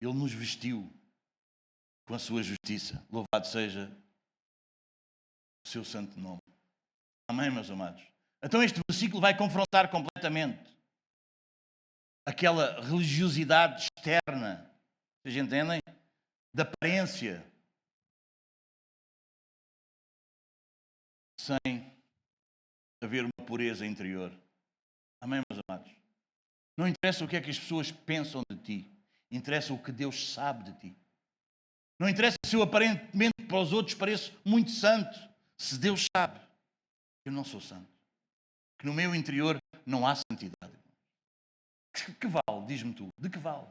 Ele nos vestiu com a sua justiça. Louvado seja o seu santo nome. Amém, meus amados? Então este versículo vai confrontar completamente aquela religiosidade externa, vocês entendem? Da aparência, sem haver uma pureza interior. Amém, meus amados? Não interessa o que é que as pessoas pensam de ti, interessa o que Deus sabe de ti. Não interessa se eu aparentemente para os outros pareço muito santo, se Deus sabe que eu não sou santo, que no meu interior não há santidade. Que vale, diz-me tu, de que vale?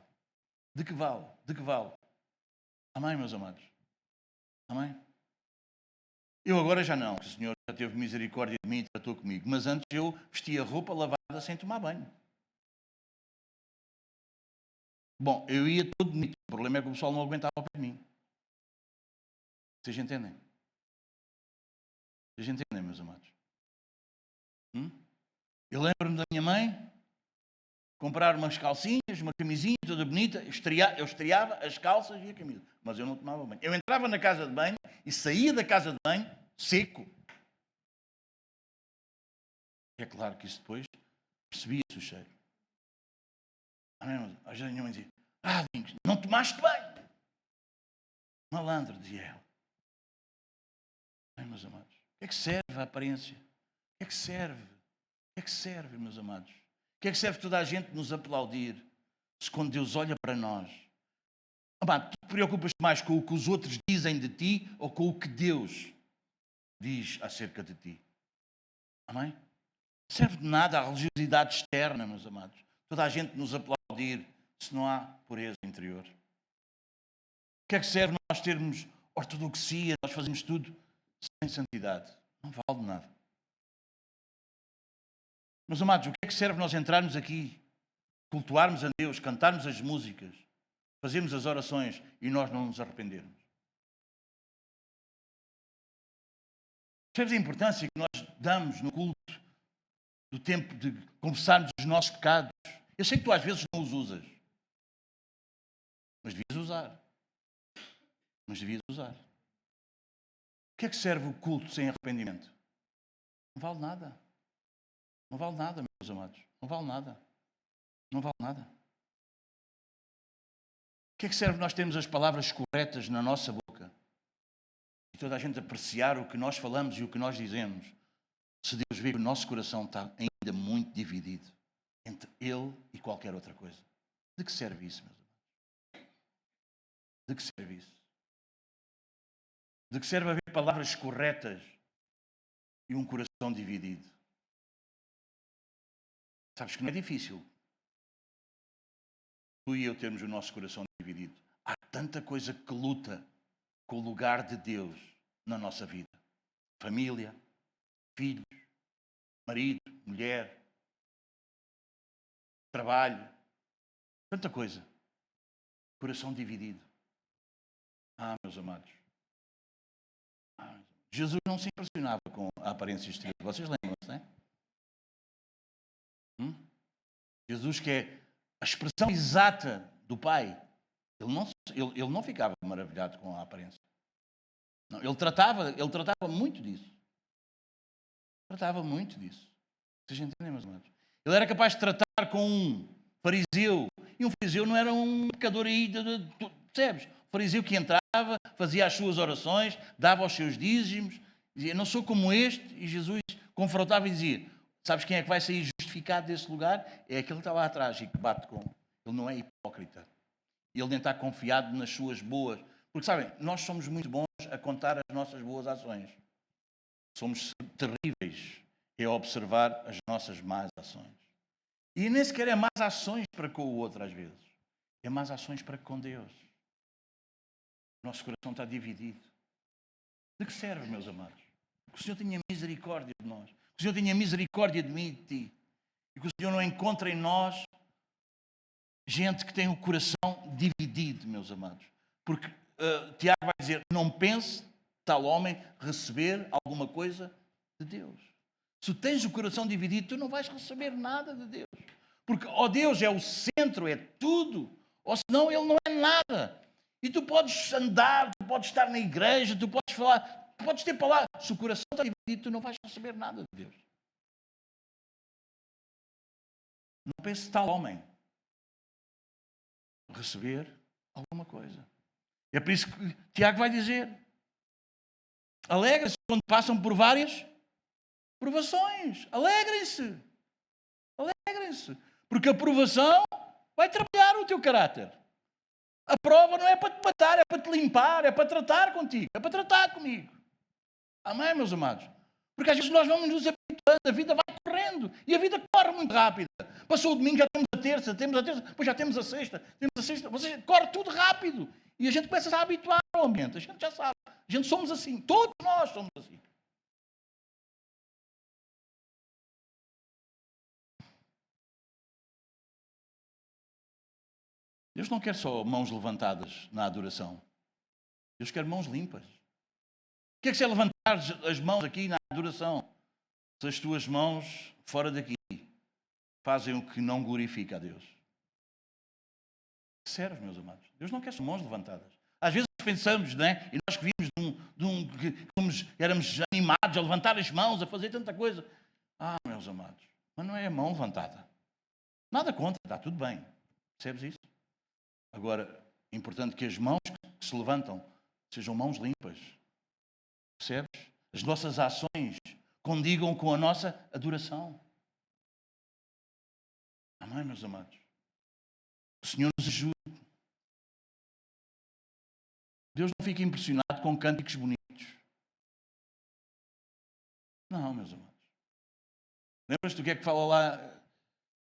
De que vale? De que vale? Amém, meus amados? Amém? Eu agora já não, porque o Senhor já teve misericórdia de mim e tratou comigo, mas antes eu vestia roupa lavada sem tomar banho. Bom, eu ia todo bonito, o problema é que o pessoal não aguentava ao pé de mim. Vocês entendem? Vocês entendem, meus amados? Eu lembro-me da minha mãe comprar umas calcinhas, uma camisinha toda bonita, eu estreava as calças e a camisa, mas eu não tomava banho. Eu entrava na casa de banho e saía da casa de banho seco. É claro que isso depois percebia-se o cheiro. Às vezes a minha mãe dizia, Domingos, não tomaste banho. Malandro, dizia ela. Meus amados, o que é que serve a aparência? O que é que serve? O que é que serve, meus amados? O que é que serve toda a gente nos aplaudir se quando Deus olha para nós? Tu te preocupas mais com o que os outros dizem de ti ou com o que Deus diz acerca de ti? Amém? Não serve de nada a religiosidade externa, meus amados. Toda a gente nos aplaudir se não há pureza interior. O que é que serve nós termos ortodoxia, nós fazemos tudo sem santidade? Não vale de nada. Meus amados, o que é que serve nós entrarmos aqui, cultuarmos a Deus, cantarmos as músicas, fazermos as orações e nós não nos arrependermos? Percebes a importância que nós damos no culto, do tempo de confessarmos os nossos pecados? Eu sei que tu às vezes não os usas, mas devias usar. O que é que serve o culto sem arrependimento? Não vale nada. Não vale nada, meus amados. Não vale nada. Não vale nada. O que é que serve nós termos as palavras corretas na nossa boca e toda a gente apreciar o que nós falamos e o que nós dizemos, se Deus vê que o nosso coração está ainda muito dividido entre Ele e qualquer outra coisa? De que serve isso, meus amados? De que serve isso? De que serve haver palavras corretas e um coração dividido? Sabes que não é difícil tu e eu termos o nosso coração dividido. Há tanta coisa que luta com o lugar de Deus na nossa vida. Família, filhos, marido, mulher, trabalho. Tanta coisa. Coração dividido. Meus amados. Jesus não se impressionava com a aparência exterior. Vocês lembram-se, não é? Jesus, que é a expressão exata do Pai, ele não ficava maravilhado com a aparência. Não, ele tratava muito disso. Vocês entendem, meus amados? Ele era capaz de tratar com um fariseu, e um fariseu não era um pecador aí, percebes? O fariseu que entrava, fazia as suas orações, dava os seus dízimos, dizia, não sou como este, e Jesus confrontava e dizia, sabes quem é que vai sair justificado desse lugar? É aquele que está lá atrás e que bate com. Ele não é hipócrita. Ele nem está confiado nas suas boas. Porque, sabem, nós somos muito bons a contar as nossas boas ações. Somos terríveis a observar as nossas más ações. E nem sequer é más ações para com o outro, às vezes. É más ações para com Deus. O nosso coração está dividido. De que serve, meus amados? Que o Senhor tenha misericórdia de nós. Que o Senhor tenha misericórdia de mim e de ti. E que o Senhor não encontre em nós gente que tem o coração dividido, meus amados. Porque Tiago vai dizer, não pense tal homem receber alguma coisa de Deus. Se tens o coração dividido, tu não vais receber nada de Deus. Porque, Deus é o centro, é tudo. Ou senão ele não é nada. E tu podes andar, tu podes estar na igreja, tu podes falar, tu podes ter palavras. Se o coração está dividido, tu não vais receber nada de Deus. Não pense tal homem receber alguma coisa. É por isso que Tiago vai dizer: alegrem-se quando passam por várias provações. Alegrem-se. Alegrem-se. Porque a provação vai trabalhar o teu caráter. A prova não é para te matar, é para te limpar, é para tratar contigo, é para tratar comigo. Amém, meus amados? Porque às vezes nós vamos nos habituando, a vida vai correndo e a vida corre muito rápida. Passou o domingo, já temos a terça, depois já temos a sexta, corre tudo rápido. E a gente começa a habituar ao ambiente, a gente já sabe. A gente somos assim, todos nós somos assim. Deus não quer só mãos levantadas na adoração. Deus quer mãos limpas. O que é levantar as mãos aqui na adoração? Se as tuas mãos fora daqui fazem o que não glorifica a Deus. Serve, meus amados. Deus não quer só mãos levantadas. Às vezes pensamos, não é? E nós que vimos que éramos animados a levantar as mãos, a fazer tanta coisa. Ah, meus amados, mas não é a mão levantada. Nada contra, está tudo bem. Percebes isso? Agora, é importante que as mãos que se levantam sejam mãos limpas. Percebes? As nossas ações condigam com a nossa adoração. Amém, meus amados? O Senhor nos ajude. Deus não fica impressionado com cânticos bonitos. Não, meus amados. Lembras-te do que é que fala lá?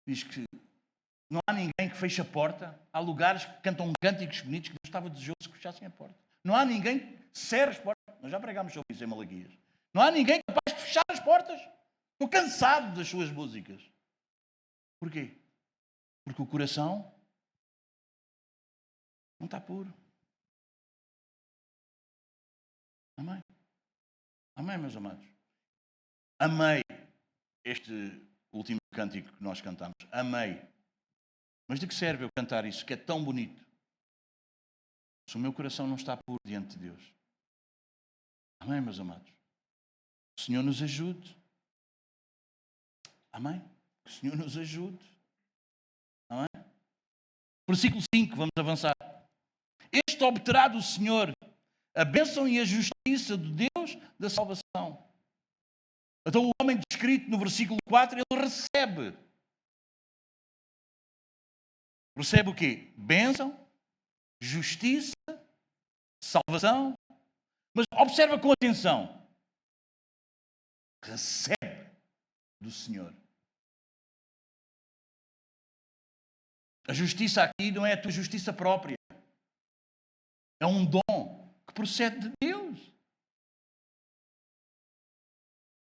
Diz que não há ninguém que feche a porta. Há lugares que cantam cânticos bonitos que Deus estava desejoso que fechassem a porta. Não há ninguém que cerre as portas. Nós já pregámos sobre isso em Malaquias. Não há ninguém capaz de fechar as portas. Estou cansado das suas músicas. Porquê? Porque o coração não está puro. Amém? Amém, meus amados? Amei este último cântico que nós cantamos. Amei. Mas de que serve eu cantar isso, que é tão bonito, se o meu coração não está puro diante de Deus? Amém, meus amados? O Senhor nos ajude. Amém? Que o Senhor nos ajude. Amém? Versículo 5, vamos avançar. Este obterá do Senhor a bênção e a justiça de Deus da salvação. Então o homem descrito no versículo 4, ele recebe. Recebe o quê? Bênção, justiça, salvação. Mas observa com atenção. Recebe do Senhor. A justiça aqui não é a tua justiça própria. É um dom que procede de Deus.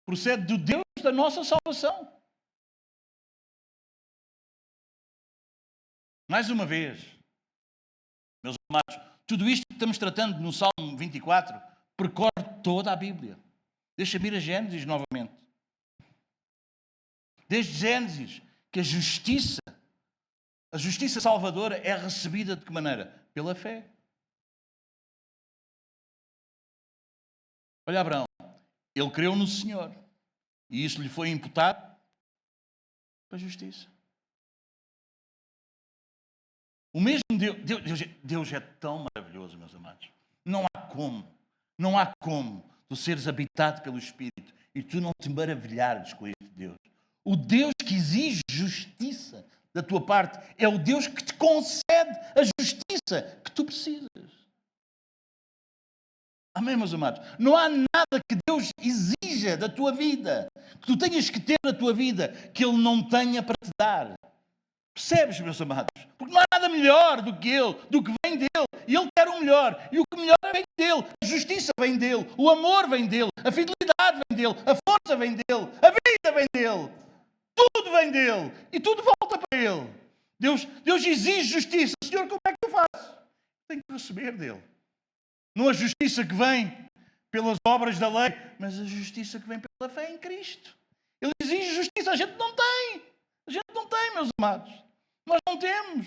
Procede do Deus da nossa salvação. Mais uma vez, meus amados, tudo isto que estamos tratando no Salmo 24 percorre toda a Bíblia. Deixa-me ir a Gênesis novamente. Desde Gênesis, que a justiça salvadora é recebida de que maneira? Pela fé. Olha Abraão, ele creu no Senhor e isso lhe foi imputado para a justiça. O mesmo Deus é tão maravilhoso, meus amados. Não há como tu seres habitado pelo Espírito e tu não te maravilhares com este Deus. O Deus que exige justiça da tua parte é o Deus que te concede a justiça que tu precisas. Amém, meus amados? Não há nada que Deus exija da tua vida, que tu tenhas que ter na tua vida, que Ele não tenha para te dar. Percebes, meus amados? Porque não há nada melhor do que Ele, do que vem dEle. E Ele quer o melhor. E o que melhor vem dEle. A justiça vem dEle. O amor vem dEle. A fidelidade vem dEle. A força vem dEle. A vida vem dEle. Tudo vem dEle. E tudo volta para Ele. Deus exige justiça. Senhor, como é que eu faço? Tenho que receber dEle. Não a justiça que vem pelas obras da lei, mas a justiça que vem pela fé em Cristo. Ele exige justiça. A gente não tem. A gente não tem, meus amados. Nós não temos.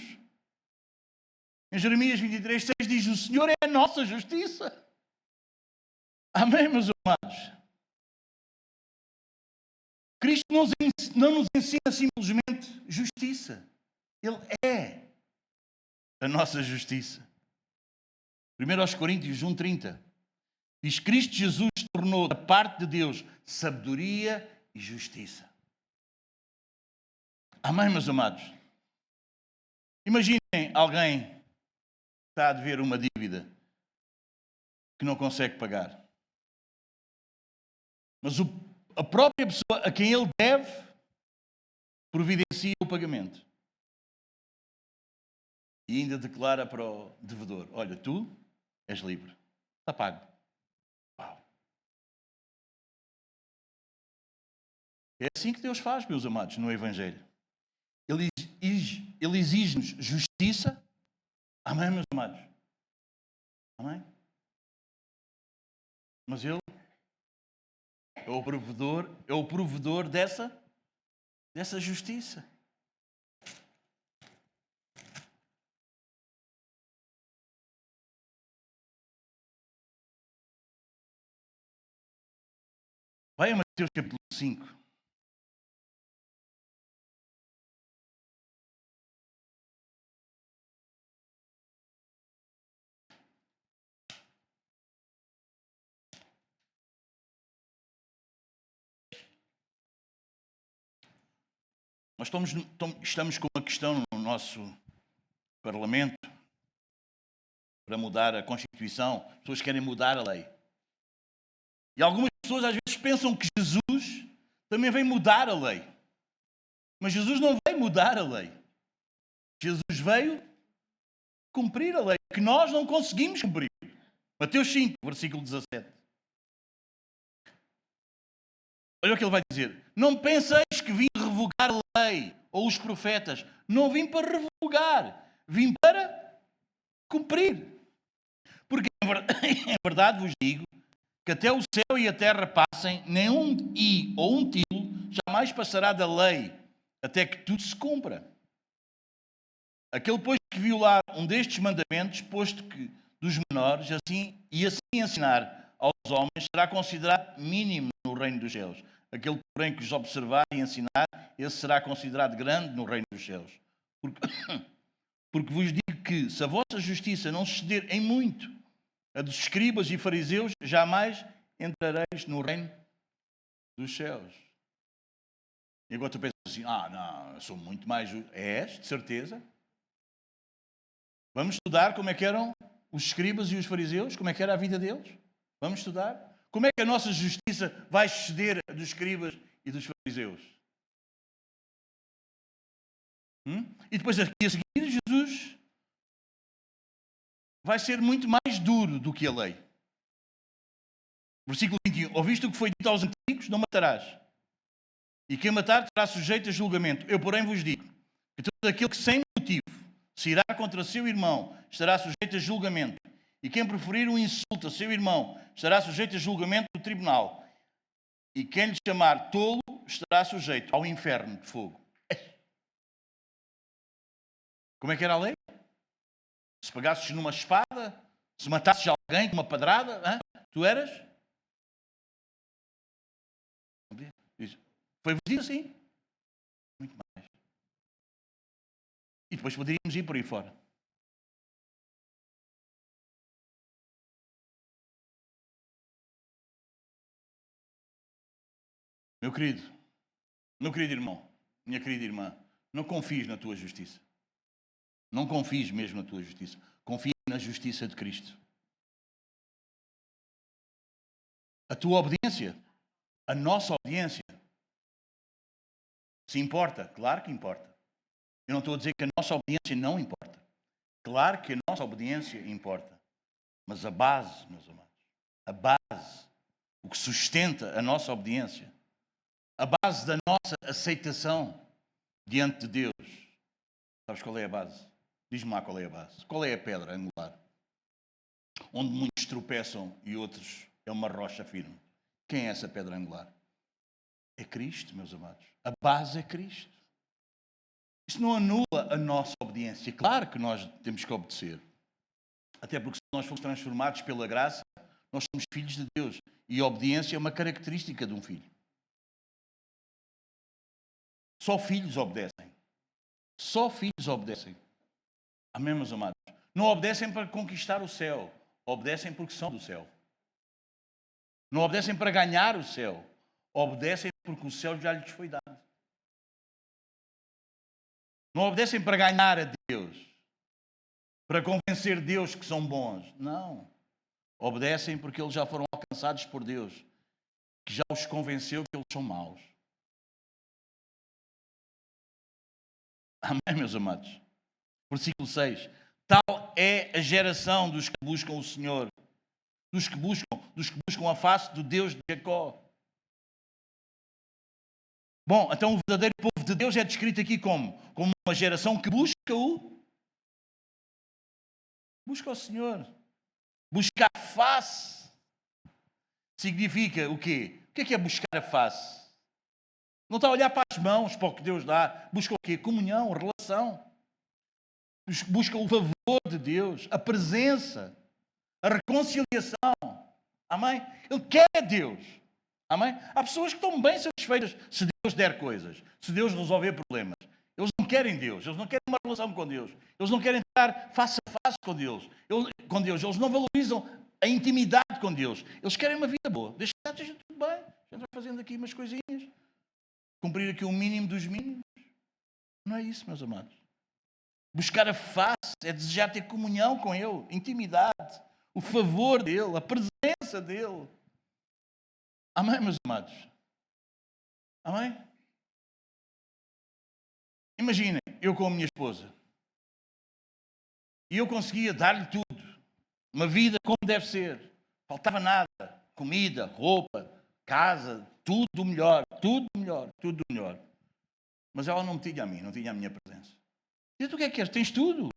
Em Jeremias 23, 6 diz: o Senhor é a nossa justiça. Amém, meus amados? Cristo não nos ensina simplesmente justiça. Ele é a nossa justiça. 1 Coríntios 1,30 diz: Cristo Jesus tornou da parte de Deus sabedoria e justiça. Amém, meus amados? Imaginem alguém que está a dever uma dívida que não consegue pagar. Mas a própria pessoa a quem ele deve providencia o pagamento. E ainda declara para o devedor: olha, tu és livre, está pago. Uau. É assim que Deus faz, meus amados, no Evangelho. Ele exige-nos justiça. Amém, meus amados? Amém? Mas Ele é o provedor dessa justiça. Vai a Mateus capítulo 5. Nós estamos com uma questão no nosso Parlamento para mudar a Constituição. As pessoas querem mudar a lei. E algumas pessoas às vezes pensam que Jesus também vem mudar a lei. Mas Jesus não veio mudar a lei. Jesus veio cumprir a lei, que nós não conseguimos cumprir. Mateus 5, versículo 17. Olha o que ele vai dizer. Não penseis que vim revogar a lei ou os profetas. Não vim para revogar. Vim para cumprir. Porque em verdade vos digo que até o céu e a terra passem, nem um i ou um tilo jamais passará da lei, até que tudo se cumpra. Aquele, pois, que violar um destes mandamentos, posto que dos menores, assim ensinar aos homens, será considerado mínimo no reino dos céus. Aquele, porém, que os observar e ensinar, esse será considerado grande no reino dos céus. Porque vos digo que, se a vossa justiça não se exceder em muito a dos escribas e fariseus, jamais entrareis no reino dos céus. E agora tu pensas assim: não, eu sou muito mais justo. És, de certeza. Vamos estudar como é que eram os escribas e os fariseus, como é que era a vida deles. Vamos estudar. Como é que a nossa justiça vai exceder a dos escribas e dos fariseus? E depois aqui a seguir, Jesus vai ser muito mais duro do que a lei. Versículo 21. Ouviste o que foi dito aos antigos? Não matarás. E quem matar será sujeito a julgamento. Eu, porém, vos digo que todo aquele que sem motivo se irá contra seu irmão estará sujeito a julgamento. E quem preferir um insulto a seu irmão estará sujeito a julgamento do tribunal. E quem lhe chamar tolo estará sujeito ao inferno de fogo. Como é que era a lei? Se pegasses numa espada, se matasses alguém com uma pedrada, tu eras? Foi-vos dito assim? Muito mais. E depois poderíamos ir por aí fora. Meu querido irmão, minha querida irmã, não confies na tua justiça. Não confies mesmo na tua justiça. Confia na justiça de Cristo. A tua obediência, a nossa obediência, se importa? Claro que importa. Eu não estou a dizer que a nossa obediência não importa. Claro que a nossa obediência importa. Mas a base, meus amados, a base, o que sustenta a nossa obediência, a base da nossa aceitação diante de Deus, sabes qual é a base? Diz-me lá qual é a base. Qual é a pedra angular? Onde muitos tropeçam e outros é uma rocha firme. Quem é essa pedra angular? É Cristo, meus amados. A base é Cristo. Isso não anula a nossa obediência. Claro que nós temos que obedecer. Até porque se nós formos transformados pela graça, nós somos filhos de Deus. E a obediência é uma característica de um filho. Só filhos obedecem. Só filhos obedecem. Amém, meus amados? Não obedecem para conquistar o céu. Obedecem porque são do céu. Não obedecem para ganhar o céu. Obedecem porque o céu já lhes foi dado. Não obedecem para ganhar a Deus. Para convencer Deus que são bons. Não. Obedecem porque eles já foram alcançados por Deus. Que já os convenceu que eles são maus. Amém, meus amados? Versículo 6. Tal é a geração dos que buscam o Senhor. Dos que buscam a face do Deus de Jacó. Bom, então o verdadeiro povo de Deus é descrito aqui como uma geração que busca o Senhor. Buscar a face significa o quê? O que é buscar a face? Não está a olhar para as mãos, para o que Deus dá. Busca o quê? Comunhão, relação. Busca o favor de Deus, a presença, a reconciliação. Amém? Ele quer Deus. Amém? Há pessoas que estão bem satisfeitas se Deus der coisas, se Deus resolver problemas. Eles não querem Deus, eles não querem uma relação com Deus. Eles não querem estar face a face com Deus. Eles não valorizam a intimidade com Deus. Eles querem uma vida boa. Deixa que esteja tudo bem. Já estou fazendo aqui umas coisinhas. Cumprir aqui o mínimo dos mínimos. Não é isso, meus amados. Buscar a face é desejar ter comunhão com Ele, intimidade, o favor dEle, a presença dEle. Amém, meus amados? Amém? Imaginem, eu com a minha esposa. E eu conseguia dar-lhe tudo. Uma vida como deve ser. Faltava nada. Comida, roupa, casa, tudo o melhor. Tudo o melhor. Tudo o melhor. Mas ela não me tinha a mim, não tinha a minha presença. E tu o que é que queres? Tens tudo.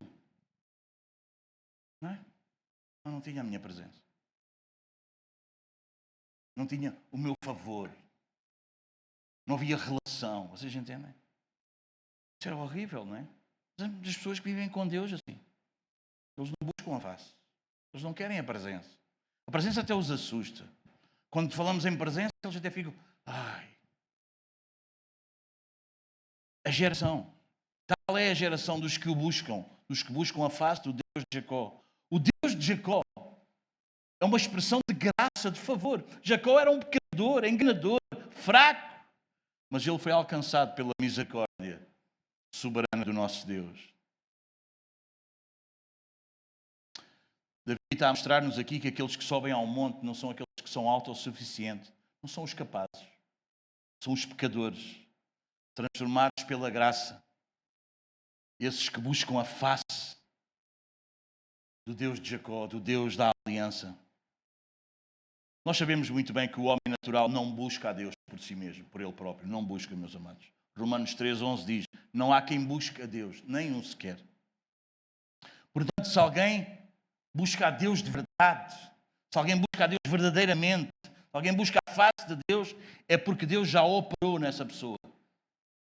Não é? Mas não tinha a minha presença. Não tinha o meu favor. Não havia relação. Vocês entendem? Isso era horrível, não é? As pessoas que vivem com Deus assim. Eles não buscam a face. Eles não querem a presença. A presença até os assusta. Quando falamos em presença, eles até ficam... Ai. A geração. Tal é a geração dos que o buscam. Dos que buscam a face do Deus de Jacó. O Deus de Jacó é uma expressão de graça, de favor. Jacó era um pecador, enganador, fraco. Mas ele foi alcançado pela misericórdia soberana do nosso Deus. Davi está a mostrar-nos aqui que aqueles que sobem ao monte não são aqueles que são autossuficientes. Não são os capazes. São os pecadores, transformados pela graça. Esses que buscam a face do Deus de Jacó, do Deus da aliança. Nós sabemos muito bem que o homem natural não busca a Deus por si mesmo, por ele próprio. Não busca, meus amados. Romanos 3:11 diz, não há quem busque a Deus, nem um sequer. Portanto, se alguém busca a Deus de verdade, se alguém busca a Deus verdadeiramente, se alguém busca a face de Deus, é porque Deus já operou nessa pessoa,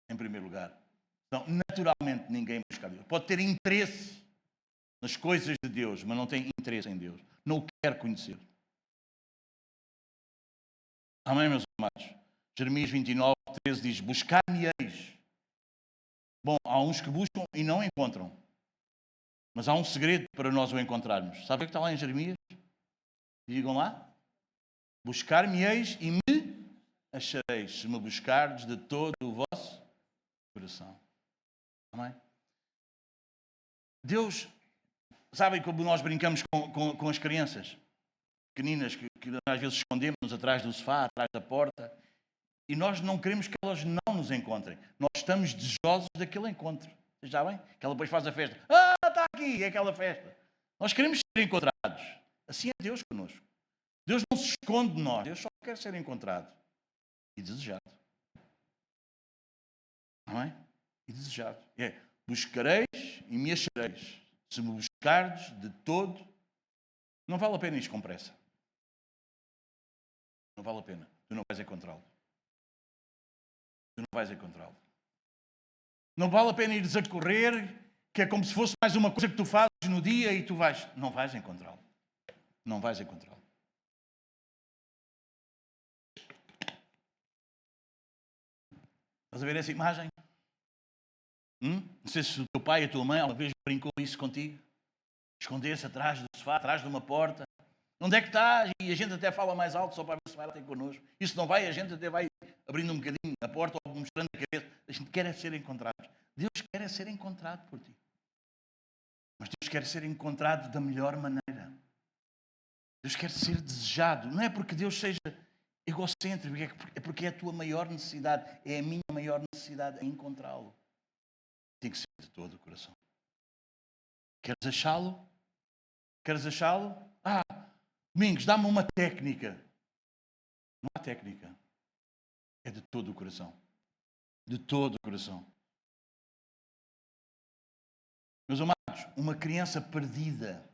em primeiro lugar. Então, naturalmente, ninguém busca a Deus. Pode ter interesse nas coisas de Deus, mas não tem interesse em Deus. Não o quer conhecer. Amém, meus amados? Jeremias 29:13 diz, buscar-me-eis. Bom, há uns que buscam e não encontram. Mas há um segredo para nós o encontrarmos. Sabe o que está lá em Jeremias? Digam lá. Buscar-me-eis e me achareis, se me buscardes de todo o vosso coração. Amém? Deus, sabem como nós brincamos com as crianças pequeninas, que às vezes escondemos atrás do sofá, atrás da porta, e nós não queremos que elas não nos encontrem. Nós estamos desejosos daquele encontro. Vocês sabem? Que ela depois faz a festa. Ah, está aqui, é aquela festa. Nós queremos ser encontrados. Assim é Deus connosco. Deus não se esconde de nós. Deus só quer ser encontrado e desejado. Não é? E desejado. É, buscareis e me achareis. Se me buscardes de todo, não vale a pena ir com pressa. Não vale a pena. Tu não vais encontrá-lo. Tu não vais encontrá-lo. Não vale a pena ires a correr, que é como se fosse mais uma coisa que tu fazes no dia e tu não vais encontrá-lo. Não vais encontrá-lo. Estás a ver essa imagem? Não sei se o teu pai e a tua mãe alguma vez brincou isso contigo. Esconder-se atrás do sofá, atrás de uma porta. Onde é que estás? E a gente até fala mais alto só para ver se vai lá ter connosco. E se não vai, a gente até vai abrindo um bocadinho a porta ou mostrando a cabeça. A gente quer é ser encontrados. Deus quer é ser encontrado por ti. Mas Deus quer ser encontrado da melhor maneira. Deus quer ser desejado. Não é porque Deus seja egocêntrico, é porque é a tua maior necessidade. É a minha maior necessidade em encontrá-lo. Tem que ser de todo o coração. Queres achá-lo? Queres achá-lo? Domingos, dá-me uma técnica. Não há técnica. É de todo o coração. De todo o coração. Meus amados, uma criança perdida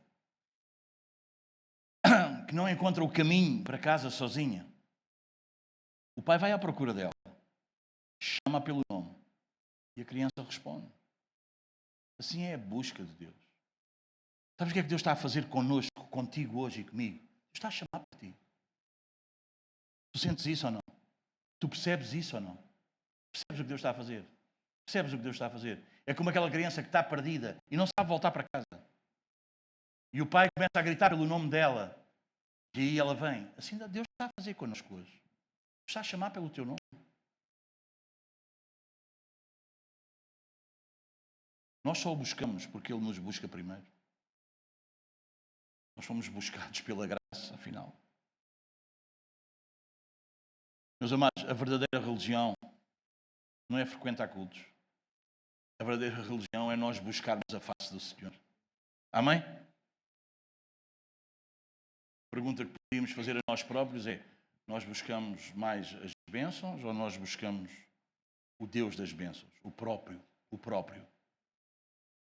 que não encontra o caminho para casa sozinha, o pai vai à procura dela, chama pelo nome e a criança responde. Assim é a busca de Deus. Sabes o que é que Deus está a fazer connosco, contigo hoje e comigo? Deus está a chamar por ti. Tu sentes isso ou não? Tu percebes isso ou não? Percebes o que Deus está a fazer? Percebes o que Deus está a fazer? É como aquela criança que está perdida e não sabe voltar para casa. E o pai começa a gritar pelo nome dela. E aí ela vem. Assim Deus está a fazer connosco hoje. Está a chamar pelo teu nome. Nós só o buscamos porque Ele nos busca primeiro. Nós fomos buscados pela graça, afinal. Meus amados, a verdadeira religião não é frequentar cultos. A verdadeira religião é nós buscarmos a face do Senhor. Amém? A pergunta que podíamos fazer a nós próprios é: nós buscamos mais as bênçãos ou nós buscamos o Deus das bênçãos? O próprio.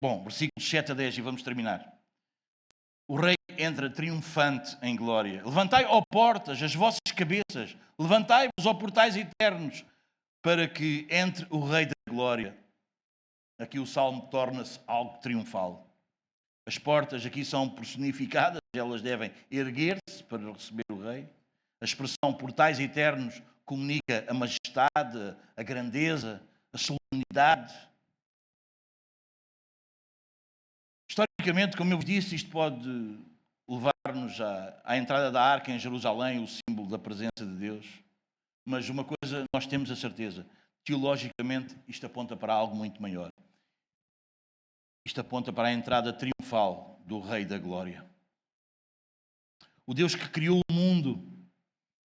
Bom, versículos 7 a 10 e vamos terminar. O rei entra triunfante em glória. Levantai, ó portas, as vossas cabeças. Levantai-vos, ó portais eternos, para que entre o rei da glória. Aqui o salmo torna-se algo triunfal. As portas aqui são personificadas, elas devem erguer-se para receber o rei. A expressão portais eternos comunica a majestade, a grandeza, a solenidade. Historicamente, como eu vos disse, isto pode levar-nos à entrada da arca em Jerusalém, o símbolo da presença de Deus. Mas uma coisa nós temos a certeza: teologicamente isto aponta para algo muito maior. Isto aponta para a entrada triunfal do Rei da Glória. O Deus que criou o mundo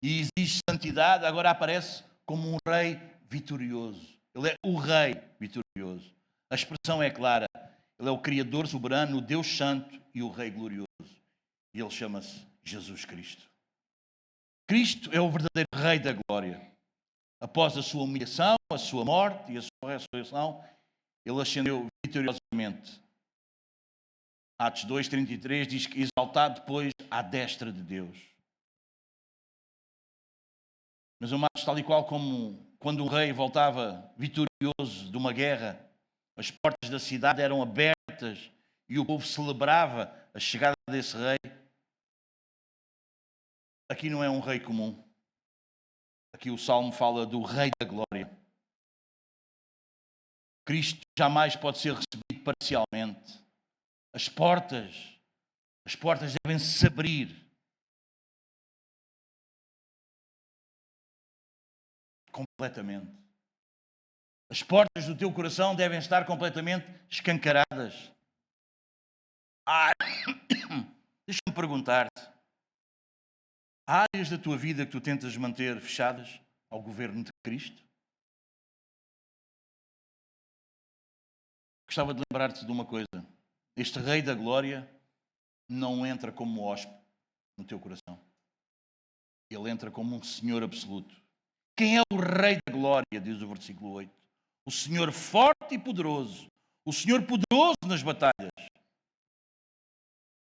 e exige santidade, agora aparece como um Rei vitorioso. Ele é o Rei vitorioso. A expressão é clara. Ele é o Criador soberano, o Deus Santo e o Rei glorioso. E ele chama-se Jesus Cristo. Cristo é o verdadeiro Rei da Glória. Após a sua humilhação, a sua morte e a sua ressurreição, ele ascendeu vitoriosamente. Atos 2:33 diz que exaltado depois à destra de Deus. Mas, amados, tal e qual como quando um rei voltava vitorioso de uma guerra, as portas da cidade eram abertas e o povo celebrava a chegada desse rei. Aqui não é um rei comum. Aqui o Salmo fala do Rei da Glória. Cristo jamais pode ser recebido parcialmente. As portas devem se abrir. Completamente. As portas do teu coração devem estar completamente escancaradas. Deixa-me perguntar-te. Há áreas da tua vida que tu tentas manter fechadas ao governo de Cristo? Gostava de lembrar-te de uma coisa. Este Rei da Glória não entra como hóspede no teu coração. Ele entra como um Senhor absoluto. Quem é o Rei da Glória, diz o versículo 8? O Senhor forte e poderoso. O Senhor poderoso nas batalhas.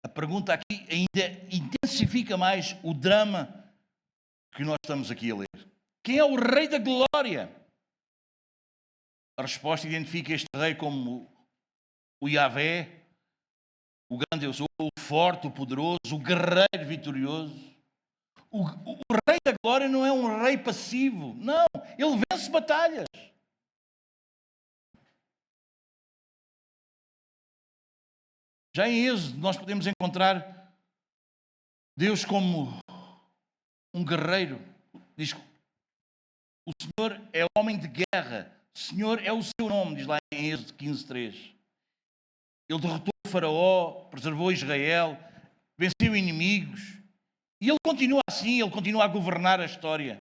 A pergunta aqui ainda intensifica mais o drama que nós estamos aqui a ler. Quem é o Rei da Glória? A resposta identifica este rei como o Yahvé, o grande eu sou, o forte, o poderoso, o guerreiro vitorioso. O rei da glória não é um rei passivo. Não, ele vence batalhas. Já em Êxodo nós podemos encontrar Deus como um guerreiro. Diz que o Senhor é homem de guerra. O Senhor é o seu nome, diz lá em Êxodo 15:3. Ele derrotou o faraó, preservou Israel, venceu inimigos. E ele continua assim, ele continua a governar a história.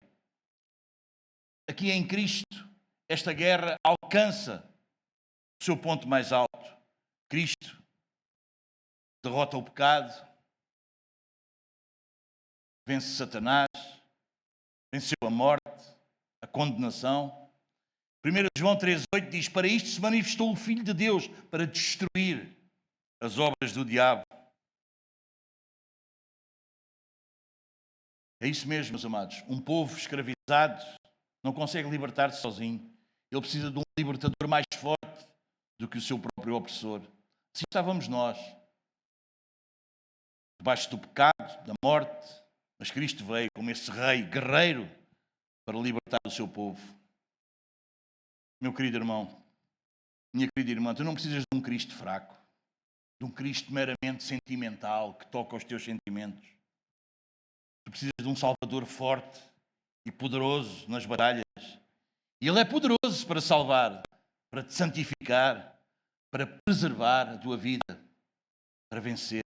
Aqui em Cristo, esta guerra alcança o seu ponto mais alto. Cristo derrota o pecado, vence Satanás, venceu a morte, a condenação. 1 João 3,8 diz: para isto se manifestou o Filho de Deus, para destruir as obras do diabo. É isso mesmo, meus amados. Um povo escravizado não consegue libertar-se sozinho. Ele precisa de um libertador mais forte do que o seu próprio opressor. Assim estávamos nós, debaixo do pecado, da morte, mas Cristo veio como esse rei guerreiro para libertar o seu povo. Meu querido irmão, minha querida irmã, tu não precisas de um Cristo fraco, de um Cristo meramente sentimental que toca os teus sentimentos. Tu precisas de um Salvador forte e poderoso nas batalhas. E Ele é poderoso para salvar, para te santificar, para preservar a tua vida, para vencer.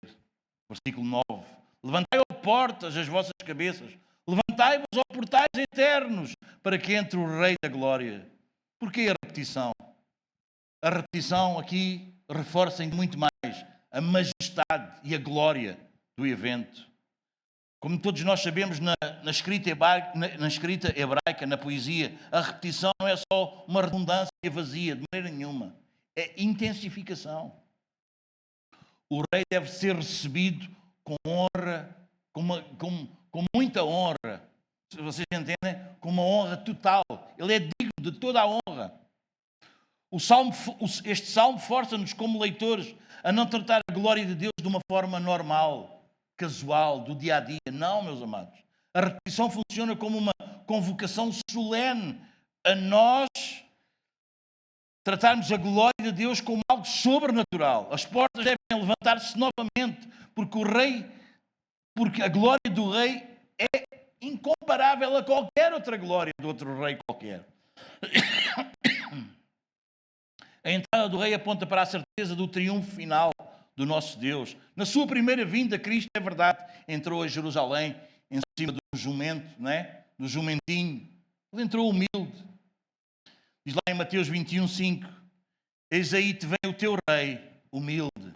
Versículo 9. Levantai, ó portas, as vossas cabeças. Levantai-vos, ó portais eternos, para que entre o Rei da Glória. Porquê a repetição? A repetição aqui reforça ainda muito mais a majestade e a glória do evento. Como todos nós sabemos, na escrita hebraica, na poesia, a repetição não é só uma redundância vazia, de maneira nenhuma. É intensificação. O rei deve ser recebido com honra, com muita honra. Se vocês entendem, com uma honra total. Ele é digno de toda a honra. Este salmo força-nos como leitores a não tratar a glória de Deus de uma forma normal, casual, do dia a dia. Não, meus amados. A repetição funciona como uma convocação solene a nós tratarmos a glória de Deus como algo sobrenatural. As portas devem levantar-se novamente, porque a glória do rei é incomparável a qualquer outra glória de outro rei qualquer. A entrada do rei aponta para a certeza do triunfo final do nosso Deus. Na sua primeira vinda, Cristo, é verdade, entrou a Jerusalém em cima do jumento, não é? Do jumentinho. Ele entrou humilde. Diz lá em Mateus 21:5: eis aí te vem o teu rei, humilde.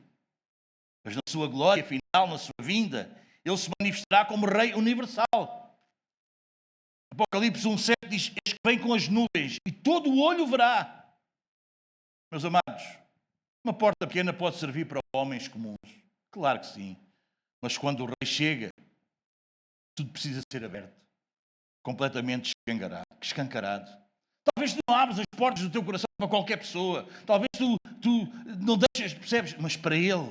Mas na sua glória final, na sua vinda, ele se manifestará como rei universal. Apocalipse 1:7 diz: eis que vem com as nuvens e todo o olho verá. Meus amados, uma porta pequena pode servir para homens comuns. Claro que sim. Mas quando o rei chega, tudo precisa ser aberto. Completamente escancarado. Talvez tu não abras as portas do teu coração para qualquer pessoa. Talvez tu não deixes, percebes? Mas para ele,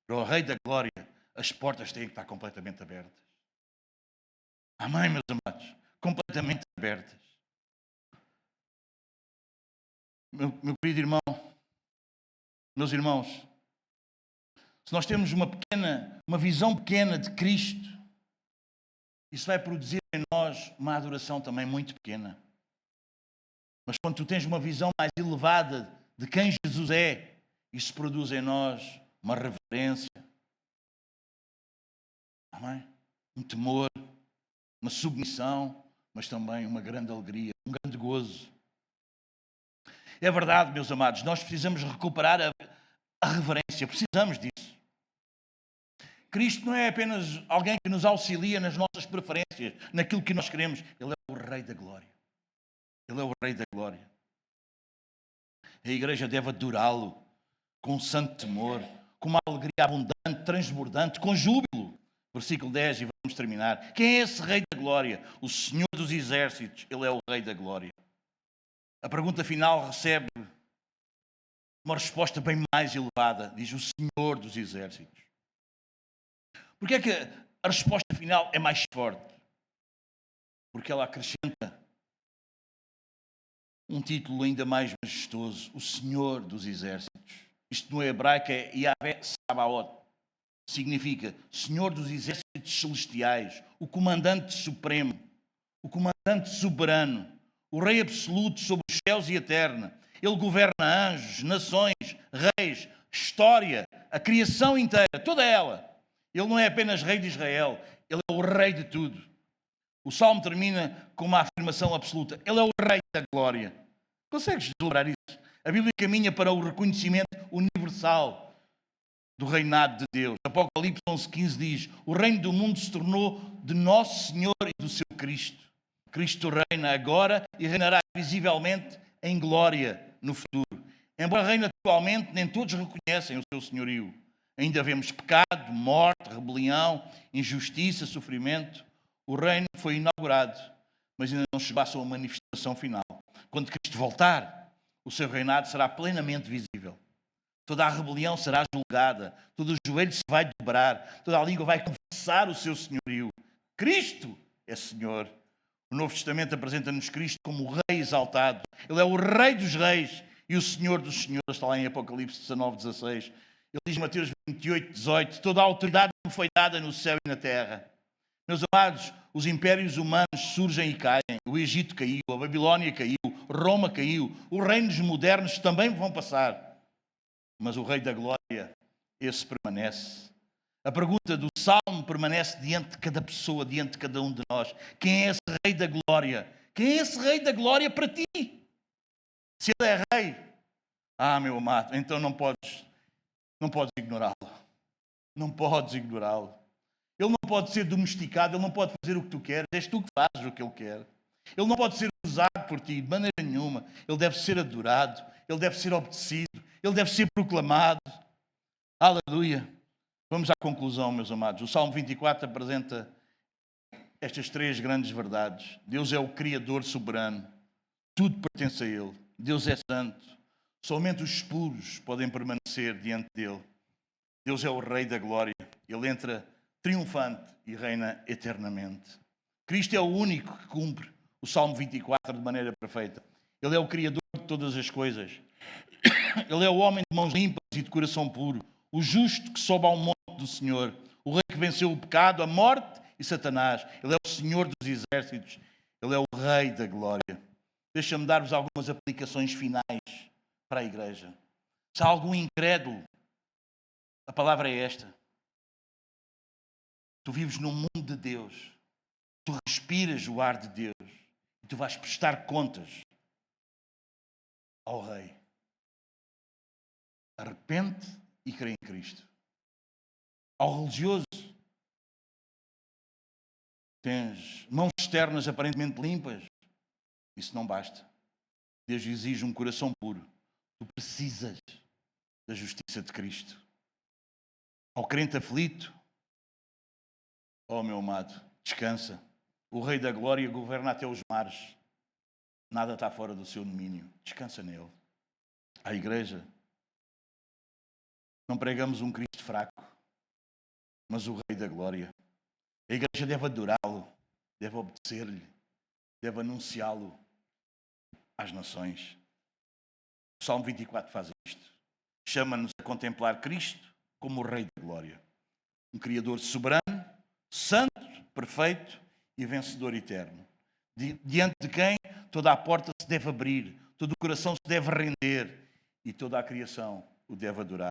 para o Rei da Glória, as portas têm que estar completamente abertas. Amém, meus amados? Completamente abertas. Meu querido irmão, meus irmãos, se nós temos uma visão pequena de Cristo, isso vai produzir em nós uma adoração também muito pequena. Mas quando tu tens uma visão mais elevada de quem Jesus é, isso produz em nós uma reverência, amém? Um temor, uma submissão, mas também uma grande alegria, um grande gozo. É verdade, meus amados, nós precisamos recuperar a reverência, precisamos disso. Cristo não é apenas alguém que nos auxilia nas nossas preferências, naquilo que nós queremos. Ele é o Rei da Glória. Ele é o Rei da Glória. A igreja deve adorá-lo com santo temor, com uma alegria abundante, transbordante, com júbilo. Versículo 10, e vamos terminar. Quem é esse Rei da Glória? O Senhor dos Exércitos. Ele é o Rei da Glória. A pergunta final recebe uma resposta bem mais elevada. Diz o Senhor dos Exércitos. Porquê é que a resposta final é mais forte? Porque ela acrescenta um título ainda mais majestoso, o Senhor dos Exércitos. Isto no hebraico é Yahvé Sabaoth. Significa Senhor dos Exércitos Celestiais, o Comandante Supremo, o Comandante Soberano, o Rei Absoluto sobre os céus e a terra. Ele governa anjos, nações, reis, história, a criação inteira, toda ela. Ele não é apenas Rei de Israel, Ele é o Rei de tudo. O Salmo termina com uma afirmação absoluta. Ele é o Rei da Glória. Consegues celebrar isso? A Bíblia caminha para o reconhecimento universal do reinado de Deus. Apocalipse 11:15 diz: o reino do mundo se tornou de nosso Senhor e do seu Cristo. Cristo reina agora e reinará visivelmente em glória no futuro. Embora reine atualmente, nem todos reconhecem o seu senhorio. Ainda vemos pecado, morte, rebelião, injustiça, sofrimento. O reino foi inaugurado, mas ainda não chegou à sua manifestação final. Quando Cristo voltar, o seu reinado será plenamente visível. Toda a rebelião será julgada, todo o joelho se vai dobrar, toda a língua vai confessar o seu senhorio. Cristo é Senhor. O Novo Testamento apresenta-nos Cristo como o Rei exaltado. Ele é o Rei dos Reis e o Senhor dos Senhores. Está lá em Apocalipse 19:16. Ele diz em Mateus 28:18: toda a autoridade me foi dada no céu e na terra. Meus amados, os impérios humanos surgem e caem. O Egito caiu, a Babilónia caiu, Roma caiu. Os reinos modernos também vão passar. Mas o Rei da Glória, esse permanece. A pergunta do Salmo permanece diante de cada pessoa, diante de cada um de nós. Quem é esse Rei da Glória? Quem é esse Rei da Glória para ti? Se Ele é Rei, meu amado, então não podes ignorá-lo. Não podes ignorá-lo. Ele não pode ser domesticado, ele não pode fazer o que tu queres, és tu que fazes o que ele quer. Ele não pode ser usado por ti de maneira nenhuma. Ele deve ser adorado, ele deve ser obedecido, ele deve ser proclamado. Aleluia. Vamos à conclusão, meus amados. O Salmo 24 apresenta estas três grandes verdades. Deus é o Criador soberano. Tudo pertence a Ele. Deus é santo. Somente os puros podem permanecer diante dEle. Deus é o Rei da Glória. Ele entra triunfante e reina eternamente. Cristo é o único que cumpre o Salmo 24 de maneira perfeita. Ele é o Criador de todas as coisas. Ele é o homem de mãos limpas e de coração puro. O justo que sobe ao monte do Senhor. O rei que venceu o pecado, a morte e Satanás. Ele é o Senhor dos Exércitos. Ele é o Rei da Glória. Deixa-me dar-vos algumas aplicações finais para a igreja. Se há algum incrédulo, a palavra é esta. Tu vives num mundo de Deus. Tu respiras o ar de Deus. E tu vais prestar contas ao Rei. Arrepende e crê em Cristo. Ao religioso, tens mãos externas aparentemente limpas. Isso não basta. Deus exige um coração puro. Tu precisas da justiça de Cristo. Ao crente aflito, meu amado, descansa. O Rei da Glória governa até os mares. Nada está fora do seu domínio. Descansa nele. À igreja, não pregamos um Cristo fraco, mas o Rei da Glória. A igreja deve adorá-lo, deve obedecer-lhe, deve anunciá-lo às nações. O Salmo 24 faz isto. Chama-nos a contemplar Cristo como o Rei da Glória. Um Criador soberano, santo, perfeito e vencedor eterno. Diante de quem toda a porta se deve abrir, todo o coração se deve render e toda a criação o deve adorar.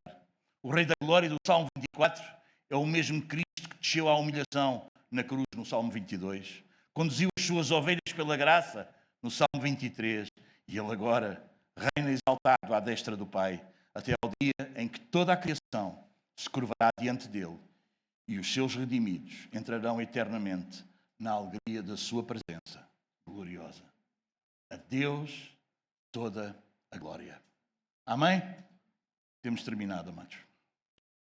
O Rei da Glória do Salmo 24 é o mesmo Cristo que desceu à humilhação na cruz no Salmo 22. Conduziu as suas ovelhas pela graça no Salmo 23. E ele agora reina exaltado à destra do Pai, até ao dia em que toda a criação se curvará diante dele e os seus redimidos entrarão eternamente na alegria da sua presença gloriosa. A Deus toda a glória. Amém? Temos terminado, amados.